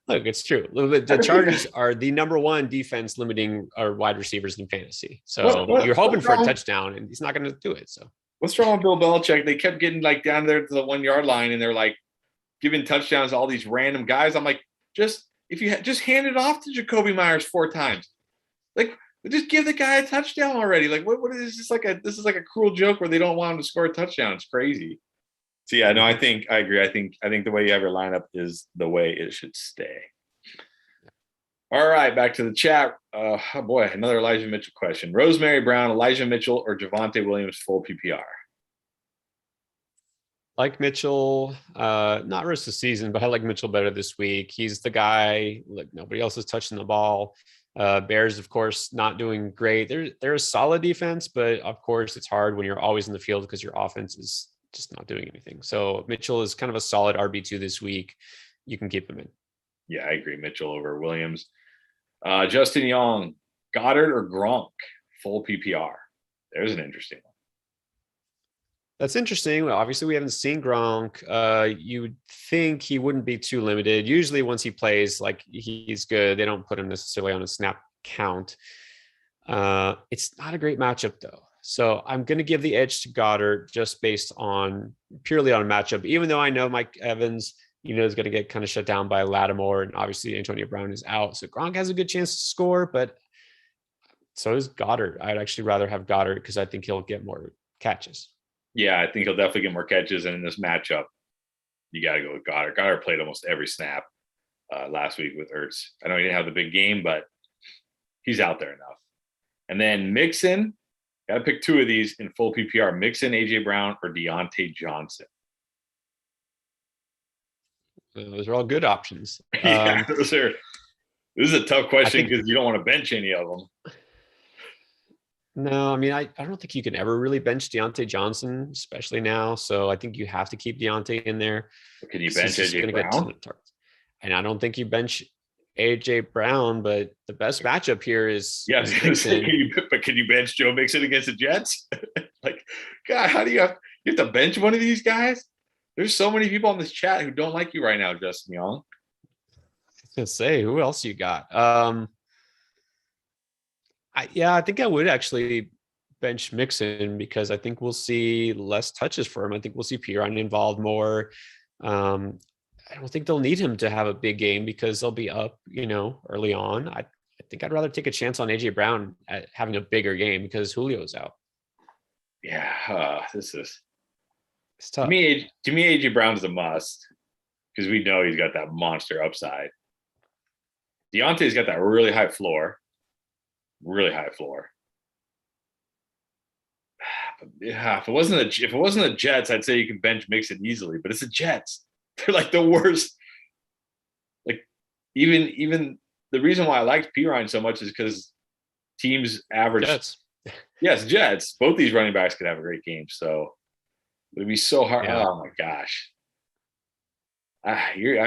Look, it's true. A little bit. The Chargers are the number 1 defense limiting our wide receivers in fantasy. So you're hoping for a touchdown, and he's not going to do it. So what's wrong with Bill Belichick? They kept getting like down there to the 1-yard line, and they're like giving touchdowns to all these random guys. I'm like, if you just hand it off to Jacoby Myers 4 times, like just give the guy a touchdown already. Like what is this this is like a cruel joke where they don't want him to score a touchdown. It's crazy. So yeah, no, I agree. I think the way you have your lineup is the way it should stay. All right, back to the chat. Oh boy, another Elijah Mitchell question. Rosemary Brown, Elijah Mitchell, or Javonte Williams full PPR? Like Mitchell, not rest of the season, but I like Mitchell better this week. He's the guy. Like nobody else is touching the ball. Bears, of course, not doing great. They're a solid defense, but of course it's hard when you're always in the field because your offense is just not doing anything. So Mitchell is kind of a solid RB2 this week. You can keep him in. Yeah, I agree. Mitchell over Williams. Justin Young, Goddard or Gronk, full PPR. There's an interesting one. That's interesting. Well, obviously, we haven't seen Gronk. You would think he wouldn't be too limited. Usually, once he plays, like he's good. They don't put him necessarily on a snap count. It's not a great matchup, though. So I'm going to give the edge to Goddard just based on purely on a matchup, even though I know Mike Evans, is going to get kind of shut down by Lattimore, and obviously Antonio Brown is out. So Gronk has a good chance to score, but so does Goddard. I'd actually rather have Goddard because I think he'll get more catches. Yeah, I think he'll definitely get more catches. And in this matchup, you got to go with Goddard. Goddard played almost every snap last week with Ertz. I know he didn't have the big game, but he's out there enough. And then Mixon, got to pick 2 of these in full PPR. Mixon, A.J. Brown, or Deontay Johnson. Those are all good options. Yeah, this is a tough question because you don't want to bench any of them. No, I mean, I don't think you can ever really bench Deontay Johnson, especially now. So I think you have to keep Deontay in there. Can you bench AJ Brown? And I don't think you bench AJ Brown, but the best matchup here is Mixon. Can you bench Joe Mixon against the Jets? Like, God, how do you have to bench one of these guys? There's so many people on this chat who don't like you right now, Justin Young. I was gonna say, who else you got? I think I would actually bench Mixon because I think we'll see less touches for him. I think we'll see Piron involved more. I don't think they'll need him to have a big game because they'll be up, early on. I think I'd rather take a chance on AJ Brown at having a bigger game because Julio's out. Yeah, it's tough. To It's tough. me, AJ Brown is a must because we know he's got that monster upside. Deontay's got that really high floor. Really high floor. Yeah, if it wasn't the Jets, I'd say you can bench Mixon easily, but it's the Jets. They're like the worst. Like even the reason why I liked Pirine so much is because teams average Jets. Yes, Jets. Both these running backs could have a great game. So it'd be so hard. Yeah. Oh my gosh. You're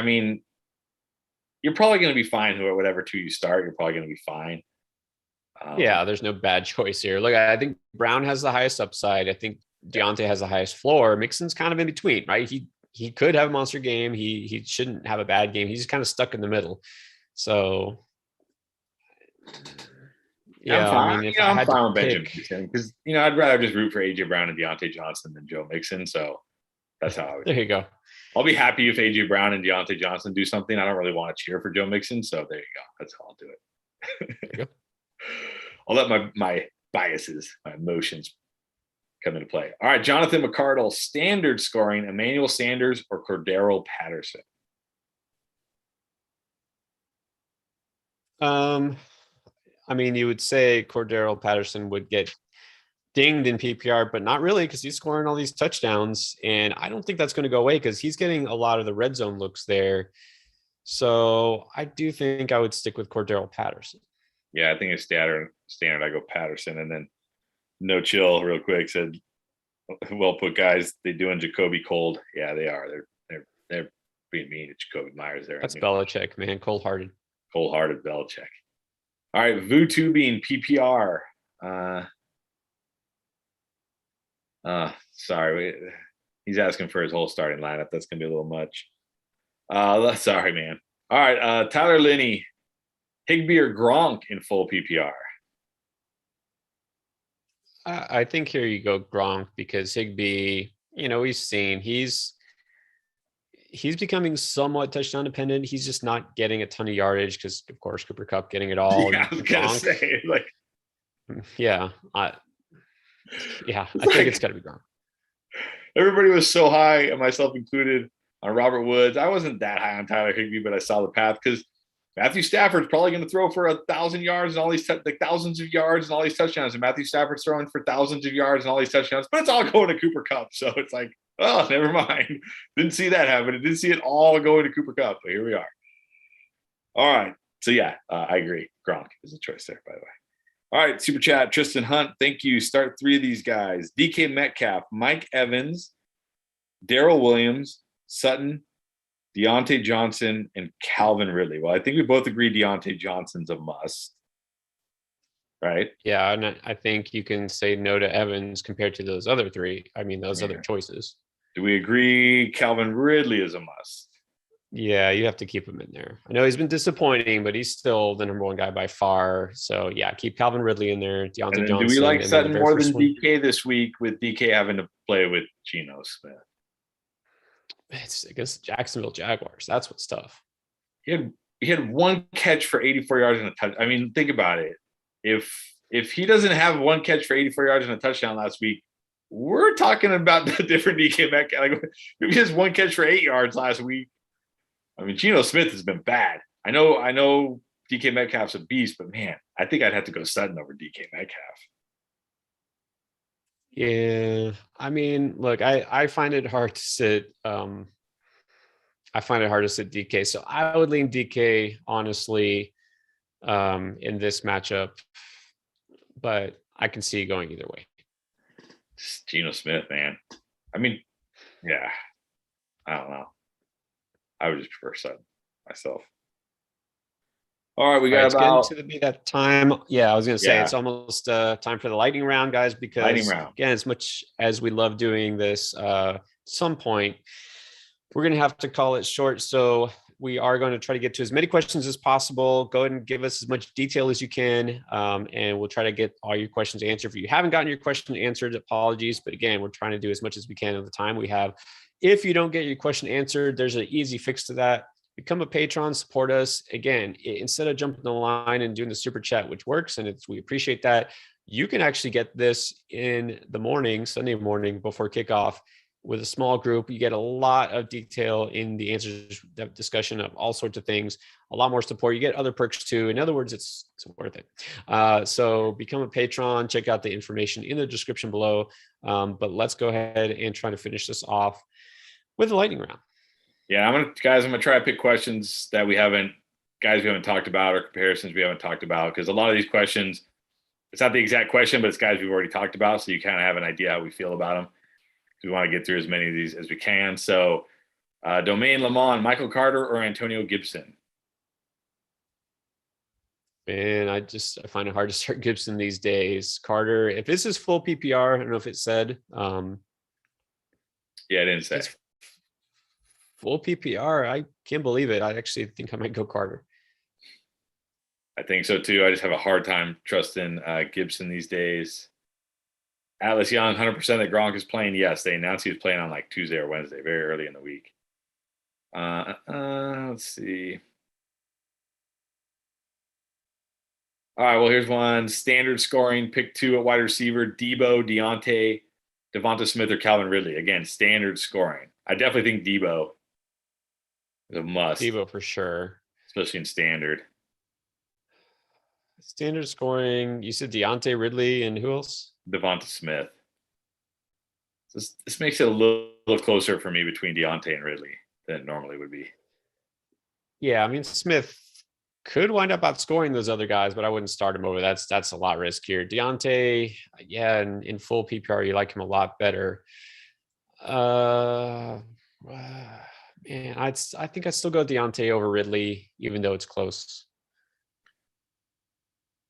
probably going to be fine. Whatever two you start, you're probably going to be fine. Yeah, there's no bad choice here. Look, I think Brown has the highest upside. I think Deontay has the highest floor. Mixon's kind of in between, right? He could have a monster game. He shouldn't have a bad game. He's just kind of stuck in the middle. So yeah, I'm fine. I mean, if I had to pick, because I'd rather just root for AJ Brown and Deontay Johnson than Joe Mixon. So that's how I would. There you go. I'll be happy if AJ Brown and Deontay Johnson do something. I don't really want to cheer for Joe Mixon. So there you go. That's how I'll do it. There you go. I'll let my biases, my emotions come into play. All right, Jonathan Mcardle, standard scoring, Emmanuel Sanders or Cordero Patterson? I mean, you would say Cordero Patterson would get dinged in PPR, but not really because he's scoring all these touchdowns. And I don't think that's going to go away because he's getting a lot of the red zone looks there. So I do think I would stick with Cordero Patterson. Yeah, I think it's standard. I go Patterson. And then No Chill real quick said, well put, guys. They doing Jacoby cold. Yeah, they are. They're being mean to Jacoby Myers there. That's Belichick, man. Cold-hearted Belichick. All right, Vutu being PPR. Sorry, he's asking for his whole starting lineup. That's gonna be a little much. Sorry, man. All right, Tyler Linney, Higbee or Gronk in full PPR. I think here you go Gronk because Higbee, we've seen he's becoming somewhat touchdown dependent. He's just not getting a ton of yardage because, of course, Cooper Kupp getting it all. Yeah, I was gonna say, like, yeah, I think it's got to be Gronk. Everybody was so high, and myself included, on Robert Woods. I wasn't that high on Tyler Higbee, but I saw the path because Matthew Stafford's probably going to throw for 1,000 yards and all these thousands of yards and all these touchdowns. And Matthew Stafford's throwing for thousands of yards and all these touchdowns, but it's all going to Cooper Kupp. So it's like, oh, never mind. Didn't see that happen. Didn't see it all going to Cooper Kupp, but here we are. All right. So yeah, I agree. Gronk is a choice there, by the way. All right, super chat. Tristan Hunt, thank you. Start three of these guys: DK Metcalf, Mike Evans, Daryl Williams, Sutton, Deontay Johnson, and Calvin Ridley. Well, I think we both agree Deontay Johnson's a must, right? Yeah, and I think you can say no to Evans compared to those other three. I mean, those other choices. Do we agree Calvin Ridley is a must? Yeah, you have to keep him in there. I know he's been disappointing, but he's still the number one guy by far. So yeah, keep Calvin Ridley in there. Deontay Johnson. Do we like Sutton more than DK this week with DK having to play with Geno Smith? It's against Jacksonville Jaguars. That's what's tough. He had one catch for 84 yards and a touch. I mean, think about it. If he doesn't have one catch for 84 yards and a touchdown last week, we're talking about the different DK Metcalf. Like, maybe just one catch for 8 yards last week. I mean, Geno Smith has been bad. I know DK Metcalf's a beast, but man, I think I'd have to go Sutton over DK Metcalf. Yeah, I mean, look, I find it hard to sit. I find it hard to sit DK, so I would lean DK honestly in this matchup, but I can see it going either way. Geno Smith, man. I mean, yeah, I don't know. I would just prefer Sutton myself. All right, we got about to be that time. Yeah, I was going to say it's almost time for the lightning round, guys, because again, as much as we love doing this, at some point we're going to have to call it short. So we are going to try to get to as many questions as possible. Go ahead and give us as much detail as you can, and we'll try to get all your questions answered. If you haven't gotten your question answered, apologies. But again, we're trying to do as much as we can at the time we have. If you don't get your question answered, there's an easy fix to that. Become a patron, support us. Again, instead of jumping the line and doing the super chat, which works, and we appreciate that, you can actually get this in the morning, Sunday morning before kickoff. with a small group, you get a lot of detail in the answers discussion of all sorts of things, a lot more support. You get other perks too. In other words, it's worth it. So become a patron, check out the information in the description below. But let's go ahead and try to finish this off with the lightning round. Yeah, I'm gonna try to pick questions that we haven't talked about, or comparisons we haven't talked about, because a lot of these questions, it's not the exact question, but it's guys we've already talked about, so you kind of have an idea how we feel about them. We want to get through as many of these as we can. So, Domain Lamont, Michael Carter or Antonio Gibson? Man, I find it hard to start Gibson these days. Carter, if this is full PPR, I don't know if it said. Yeah, I didn't say. Full PPR, I can't believe it. I actually think I might go Carter. I think so too. I just have a hard time trusting Gibson these days. Atlas Young, 100% that Gronk is playing. Yes, they announced he was playing on like Tuesday or Wednesday, very early in the week. Let's see. All right, well, here's one. Standard scoring, pick 2 at wide receiver, Debo, Deontay, Devonta Smith, or Calvin Ridley. Again, standard scoring. I definitely think Debo is a must. Debo for sure. Especially in standard. Standard scoring, you said Deontay, Ridley, and who else? Devonta Smith. This makes it a little closer for me between Deontay and Ridley than it normally would be. Yeah, I mean, Smith could wind up outscoring those other guys, but I wouldn't start him over. That's a lot riskier. Deontay, yeah, in full PPR, you like him a lot better. Man, I think I'd still go Deontay over Ridley, even though it's close.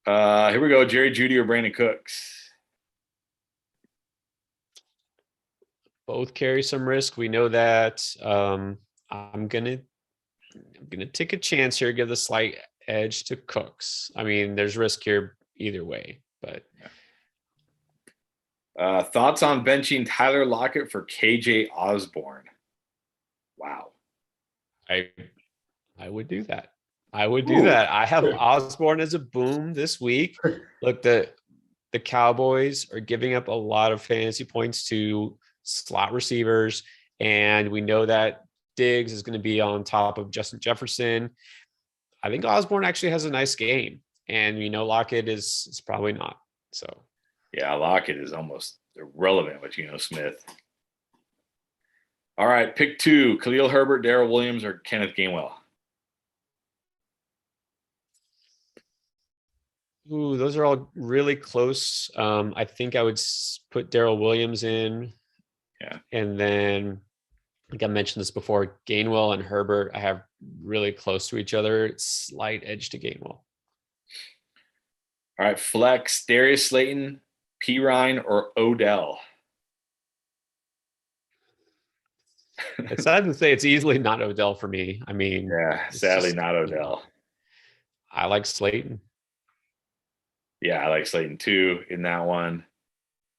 Here we go. Jerry Judy or Brandon Cooks? Both carry some risk. We know that. I'm gonna take a chance here, give the slight edge to Cooks. I mean, there's risk here either way, but thoughts on benching Tyler Locket for KJ Osborne? Wow. I would do that. I would do that. I have Osborne as a boom this week. Look, the Cowboys are giving up a lot of fantasy points to slot receivers, and we know that Diggs is going to be on top of Justin Jefferson. I think Osborne actually has a nice game, and Lockett is probably not. So yeah, Lockett is almost irrelevant with Smith. All right, pick 2: Khalil Herbert, Daryl Williams, or Kenneth Gainwell. Ooh, those are all really close. I think I would put Daryl Williams in. Yeah. And then, like I mentioned this before, Gainwell and Herbert, I have really close to each other. It's slight edge to Gainwell. All right, flex, Darius Slayton, Pirine, or Odell. It's sad to say it's easily not Odell for me. I mean, yeah, sadly not Odell. I like Slayton. Yeah, I like Slayton too in that one.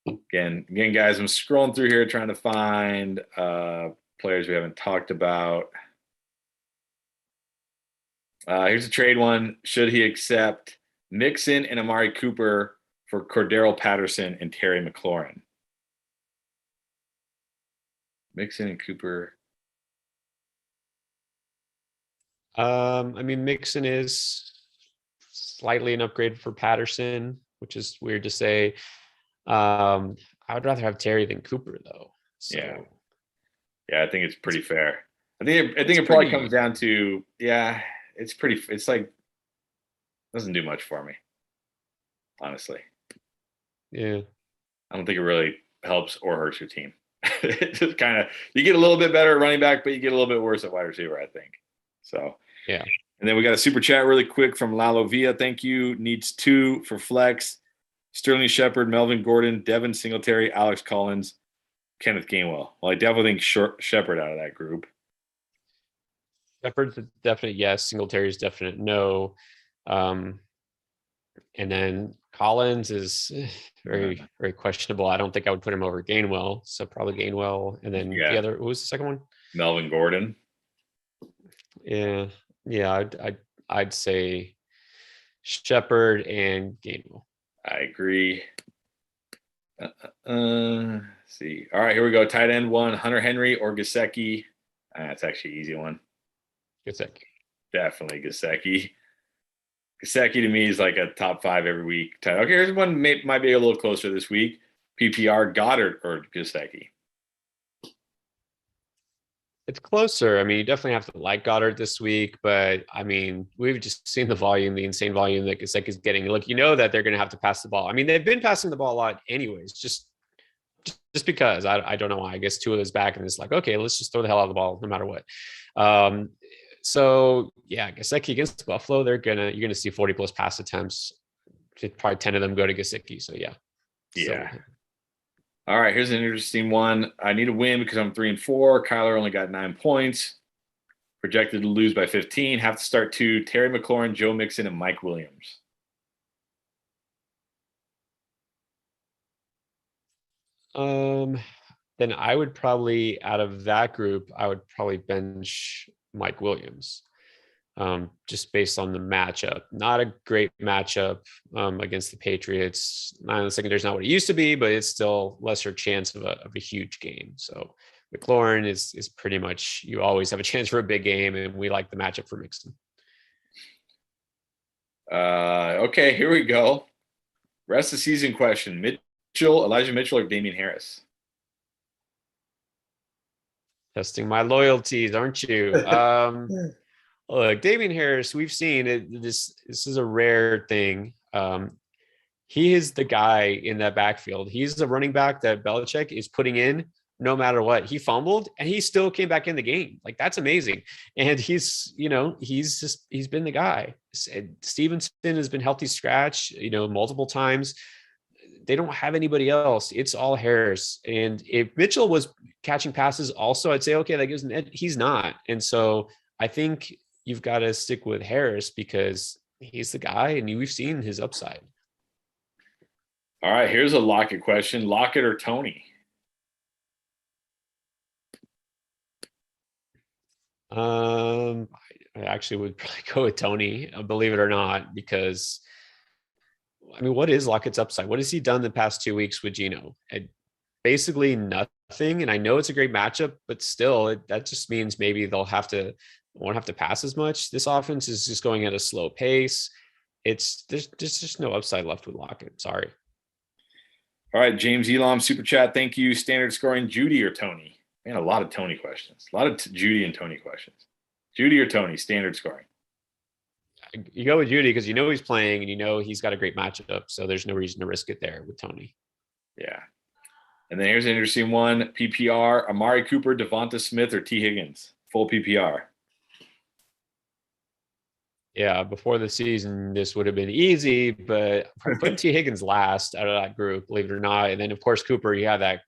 Again, guys, I'm scrolling through here trying to find players we haven't talked about. Here's a trade one. Should he accept Mixon and Amari Cooper for Cordero Patterson and Terry McLaurin? Mixon and Cooper. I mean, Mixon is slightly an upgrade for Patterson, which is weird to say. I would rather have Terry than Cooper, though. So. Yeah, I think it's pretty fair. I think it probably comes down to it's like doesn't do much for me, honestly. Yeah, I don't think it really helps or hurts your team. It just kind of, you get a little bit better at running back, but you get a little bit worse at wide receiver, I think. So yeah. And then we got a super chat really quick from Lalo Villa. Thank you. Needs 2 for flex. Sterling Shepard, Melvin Gordon, Devin Singletary, Alex Collins, Kenneth Gainwell. Well, I definitely think Shepard out of that group. Shepard's a definite yes. Singletary's definite no. And then Collins is very, very questionable. I don't think I would put him over Gainwell. So probably Gainwell. And then the other, who was the second one? Melvin Gordon. Yeah. I'd say Shepard and Gainwell. I agree. see. All right, here we go. Tight end 1, Hunter Henry or Gesicki. That's actually an easy one. Gesicki. Definitely Gesicki. Gesicki to me is like a top 5 every week. Okay, here's one might be a little closer this week. PPR, Goddard or Gesicki. It's closer. I mean, you definitely have to like Goddard this week, but I mean, we've just seen the volume, the insane volume that Gesicki's getting. Look, you know that they're going to have to pass the ball. I mean, they've been passing the ball a lot anyways, just because I don't know why. I guess Tua is back and it's like, okay, let's just throw the hell out of the ball no matter what. So yeah, Gesicki against Buffalo, you're gonna see 40 plus pass attempts. Probably 10 of them go to Gesicki. So yeah. Yeah. All right, here's an interesting one. I need a win because I'm 3-4. Kyler only got 9 points. Projected to lose by 15. Have to start 2. Terry McLaurin, Joe Mixon, and Mike Williams. Then I would probably, out of that group, I would probably bench Mike Williams. Just based on the matchup. Not a great matchup against the Patriots. The secondary is not what it used to be, but it's still lesser chance of a huge game. So McLaurin is pretty much, you always have a chance for a big game, and we like the matchup for Mixon. Okay, here we go. Rest of season question. Elijah Mitchell or Damian Harris? Testing my loyalties, aren't you? Look, Damian Harris, we've seen it. This is a rare thing. He is the guy in that backfield. He's the running back that Belichick is putting in no matter what. He fumbled and he still came back in the game. Like, that's amazing. And he's been the guy. Stevenson has been healthy scratch, multiple times. They don't have anybody else. It's all Harris. And if Mitchell was catching passes also, I'd say, okay, that gives him, he's not. And so I think you've got to stick with Harris because he's the guy and we've seen his upside. All right, here's a Locket question. Locket or Tony? I actually would probably go with Tony, believe it or not, because I mean, what is Lockett's upside? What has he done the past 2 weeks with Geno? Basically nothing. And I know it's a great matchup, but still, that just means maybe won't have to pass as much. This offense is just going at a slow pace. There's just no upside left with Lockett. Sorry. All right, James Elam, super chat. Thank you. Standard scoring, Judy or Tony? Man, a lot of Tony questions. A lot of Judy and Tony questions. Judy or Tony, standard scoring? You go with Judy because he's playing and he's got a great matchup. So there's no reason to risk it there with Tony. Yeah. And then here's an interesting one. PPR, Amari Cooper, Devonta Smith, or T. Higgins? Full PPR. Yeah, before the season, this would have been easy, but I'm putting T. Higgins last out of that group, believe it or not. And then, of course, Cooper, you have that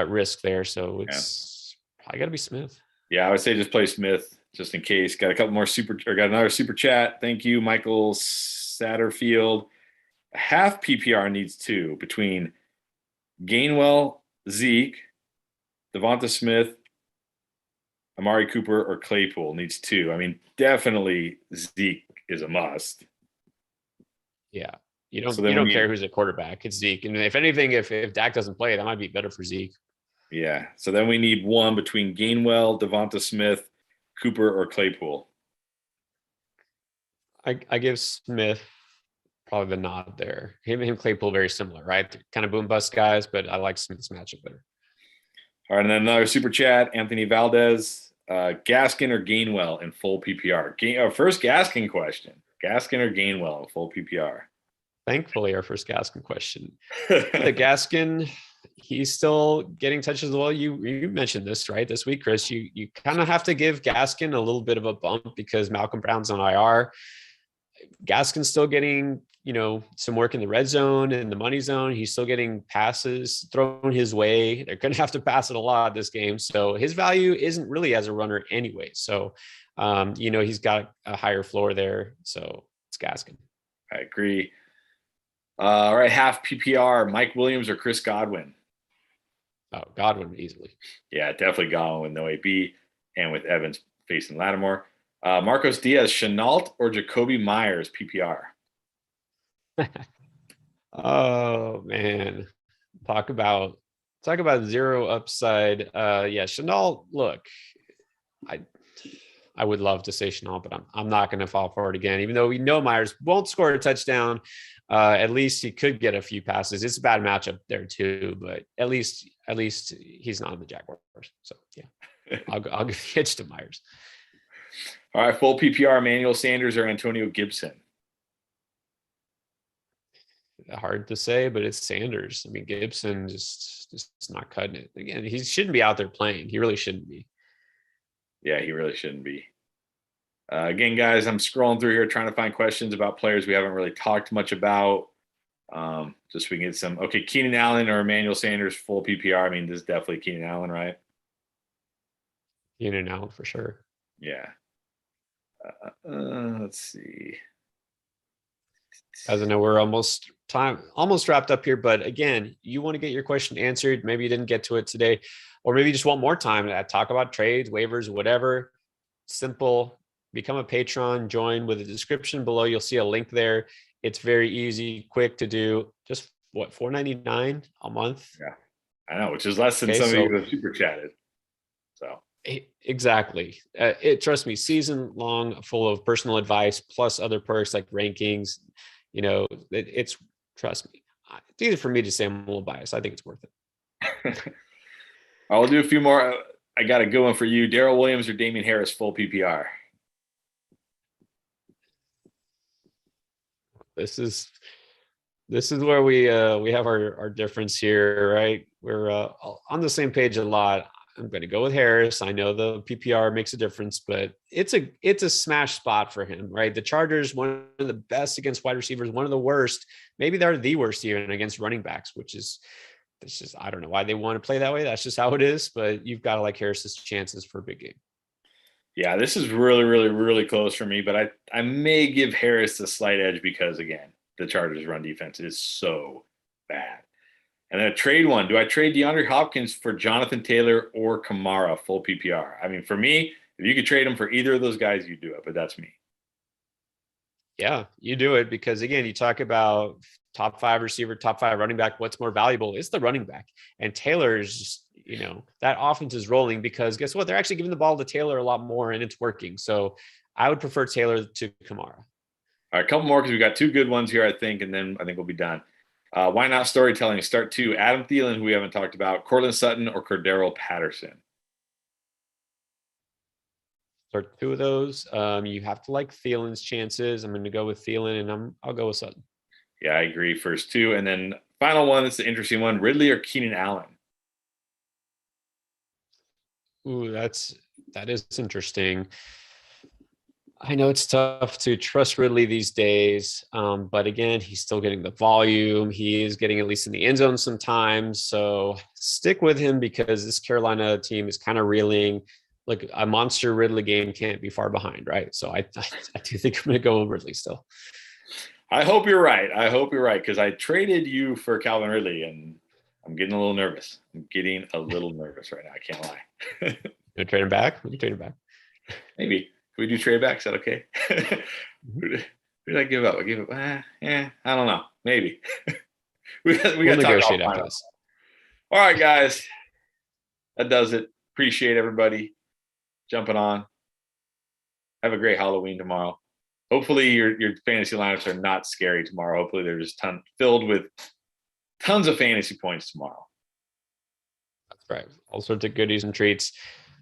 risk there. So it's probably got to be Smith. Yeah, I would say just play Smith just in case. Got another super chat. Thank you, Michael Satterfield. Half PPR needs 2 between Gainwell, Zeke, Devonta Smith, Amari Cooper, or Claypool needs 2. I mean, definitely Zeke is a must. Yeah. You don't care who's a quarterback. It's Zeke. And if anything, if Dak doesn't play, that might be better for Zeke. Yeah. So then we need 1 between Gainwell, Devonta Smith, Cooper, or Claypool. I give Smith probably the nod there. Him and Claypool very similar, right? They're kind of boom bust guys, but I like Smith's matchup better. All right, and then another super chat, Anthony Valdez, Gaskin or Gainwell in full PPR? First Gaskin question. Gaskin or Gainwell in full PPR? Thankfully, our first Gaskin question. The Gaskin, he's still getting touches as well. You mentioned this, right? This week, Chris, you kind of have to give Gaskin a little bit of a bump because Malcolm Brown's on IR. Gaskin's still getting, some work in the red zone and the money zone. He's still getting passes thrown his way. They're going to have to pass it a lot this game. So his value isn't really as a runner anyway. So, he's got a higher floor there. So it's Gaskin. I agree. All right. Half PPR, Mike Williams or Chris Godwin? Oh, Godwin easily. Yeah, definitely Godwin with no AB and with Evans facing Lattimore. Marcos Diaz, Chenault or Jacoby Myers PPR? Oh man, Talk about zero upside. Yeah, Chenault. Look, I I would love to say Chenault, but I'm not going to fall for it again. Even though we know Myers won't score a touchdown, at least he could get a few passes. It's a bad matchup there too, but at least he's not in the Jaguars. So yeah, I'll give the edge to Myers. All right, full PPR: Emmanuel Sanders or Antonio Gibson. Hard to say, but it's Sanders. I mean, Gibson just not cutting it. Again, he shouldn't be out there playing. He really shouldn't be. Yeah, he really shouldn't be. Again, guys, I'm scrolling through here trying to find questions about players we haven't really talked much about. Just so we can get some. Okay, Keenan Allen or Emmanuel Sanders, full PPR. I mean, this is definitely Keenan Allen, right? Keenan Allen for sure. Yeah. Let's see. As I know, we're almost wrapped up here, but again, you want to get your question answered. Maybe you didn't get to it today, or maybe you just want more time to talk about trades, waivers, whatever. Simple. Become a patron, join with a description below. You'll see a link there. It's very easy, quick to do. Just what, $4.99 a month? Yeah, I know, which is less than some of you who have super chatted. So exactly. Trust me, season long, full of personal advice plus other perks like rankings. You know, it's trust me. It's easy for me to say I'm a little biased. I think it's worth it. I'll do a few more. I got a good one for you. Daryl Williams or Damian Harris, full PPR. This is where we have our difference here, right? We're on the same page a lot. I'm going to go with Harris. I know the PPR makes a difference, but it's a smash spot for him, right? The Chargers, one of the best against wide receivers, one of the worst. Maybe they're the worst even against running backs, which is, it's just, I don't know why they want to play that way. That's just how it is, but you've got to like Harris's chances for a big game. Yeah, this is really, really, really close for me, but I may give Harris a slight edge because, again, the Chargers' run defense is so bad. And then a trade one. Do I trade DeAndre Hopkins for Jonathan Taylor or Camara, full PPR? I mean, for me, if you could trade them for either of those guys, you do it, but that's me. Yeah, you do it because, again, you talk about top 5 receiver, top 5 running back. What's more valuable? It's the running back. And Taylor is just, that offense is rolling because guess what? They're actually giving the ball to Taylor a lot more and it's working. So I would prefer Taylor to Camara. All right, a couple more because we got 2 good ones here, I think, and then I think we'll be done. Why not storytelling? Start 2. Adam Thielen, who we haven't talked about, Cortland Sutton or Cordero Patterson. Start 2 of those. You have to like Thielen's chances. I'm going to go with Thielen, and I'll go with Sutton. Yeah, I agree. First 2, and then final one. It's the interesting one: Ridley or Keenan Allen. Ooh, that is interesting. I know it's tough to trust Ridley these days, but again, he's still getting the volume. He is getting at least in the end zone sometimes. So stick with him because this Carolina team is kind of reeling. Like a monster Ridley game can't be far behind, right? So I do think I'm going to go with Ridley still. I hope you're right. Because I traded you for Calvin Ridley, and I'm getting a little nervous. right now. I can't lie. You trade him back? We can trade him back. Maybe. Can we do trade back? Is that okay? Who did I give up? I gave up. I don't know. Maybe. we got to negotiate after this. All right, guys. That does it. Appreciate everybody jumping on. Have a great Halloween tomorrow. Hopefully your fantasy lineups are not scary tomorrow. Hopefully they're just filled with tons of fantasy points tomorrow. That's right. All sorts of goodies and treats.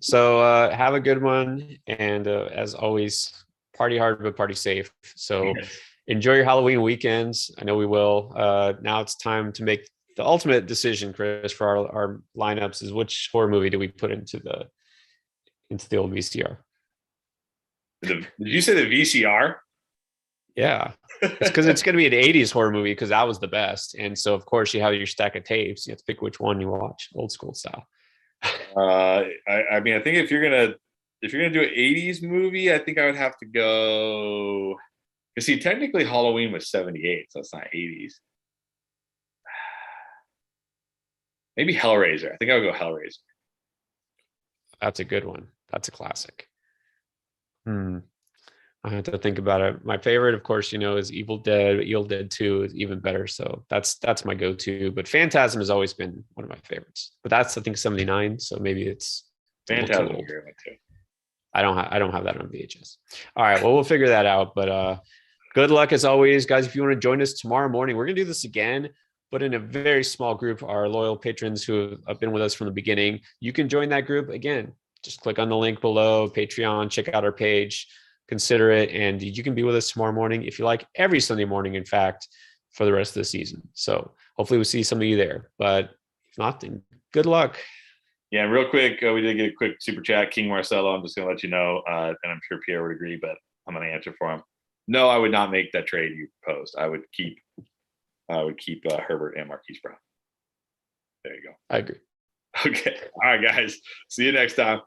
So have a good one. And as always, party hard, but party safe. So enjoy your Halloween weekends. I know we will. Now it's time to make the ultimate decision, Chris, for our lineups is which horror movie do we put into the old VCR? Did you say the VCR? Yeah. It's because it's going to be an 80s horror movie because that was the best. And so, of course, you have your stack of tapes. You have to pick which one you watch, old school style. I mean, I think if you're gonna do an 80s movie, I think I would have to go. Because see, technically Halloween was 78, so it's not 80s. Maybe Hellraiser. I think I would go Hellraiser. That's a good one. That's a classic. I have to think about it. My favorite, of course, is Evil Dead. But Evil Dead 2 is even better. So that's my go-to. But Phantasm has always been one of my favorites. But that's, I think, 79. So maybe it's a little Phantasm too is a old. great one too. I don't have that on VHS. All right, well, we'll figure that out. But good luck as always, guys. If you want to join us tomorrow morning, we're gonna do this again, but in a very small group. Our loyal patrons who have been with us from the beginning, you can join that group again. Just click on the link below, Patreon, check out our page, consider it, and you can be with us tomorrow morning if you like, every Sunday morning, in fact, for the rest of the season. So hopefully we'll see some of you there. But if not, then good luck. Yeah, real quick, we did get a quick super chat. King Marcelo, I'm just going to let you know, and I'm sure Pierre would agree, but I'm going to answer for him. No, I would not make that trade you proposed. I would keep Herbert and Marquise Brown. There you go. I agree. Okay. All right, guys. See you next time.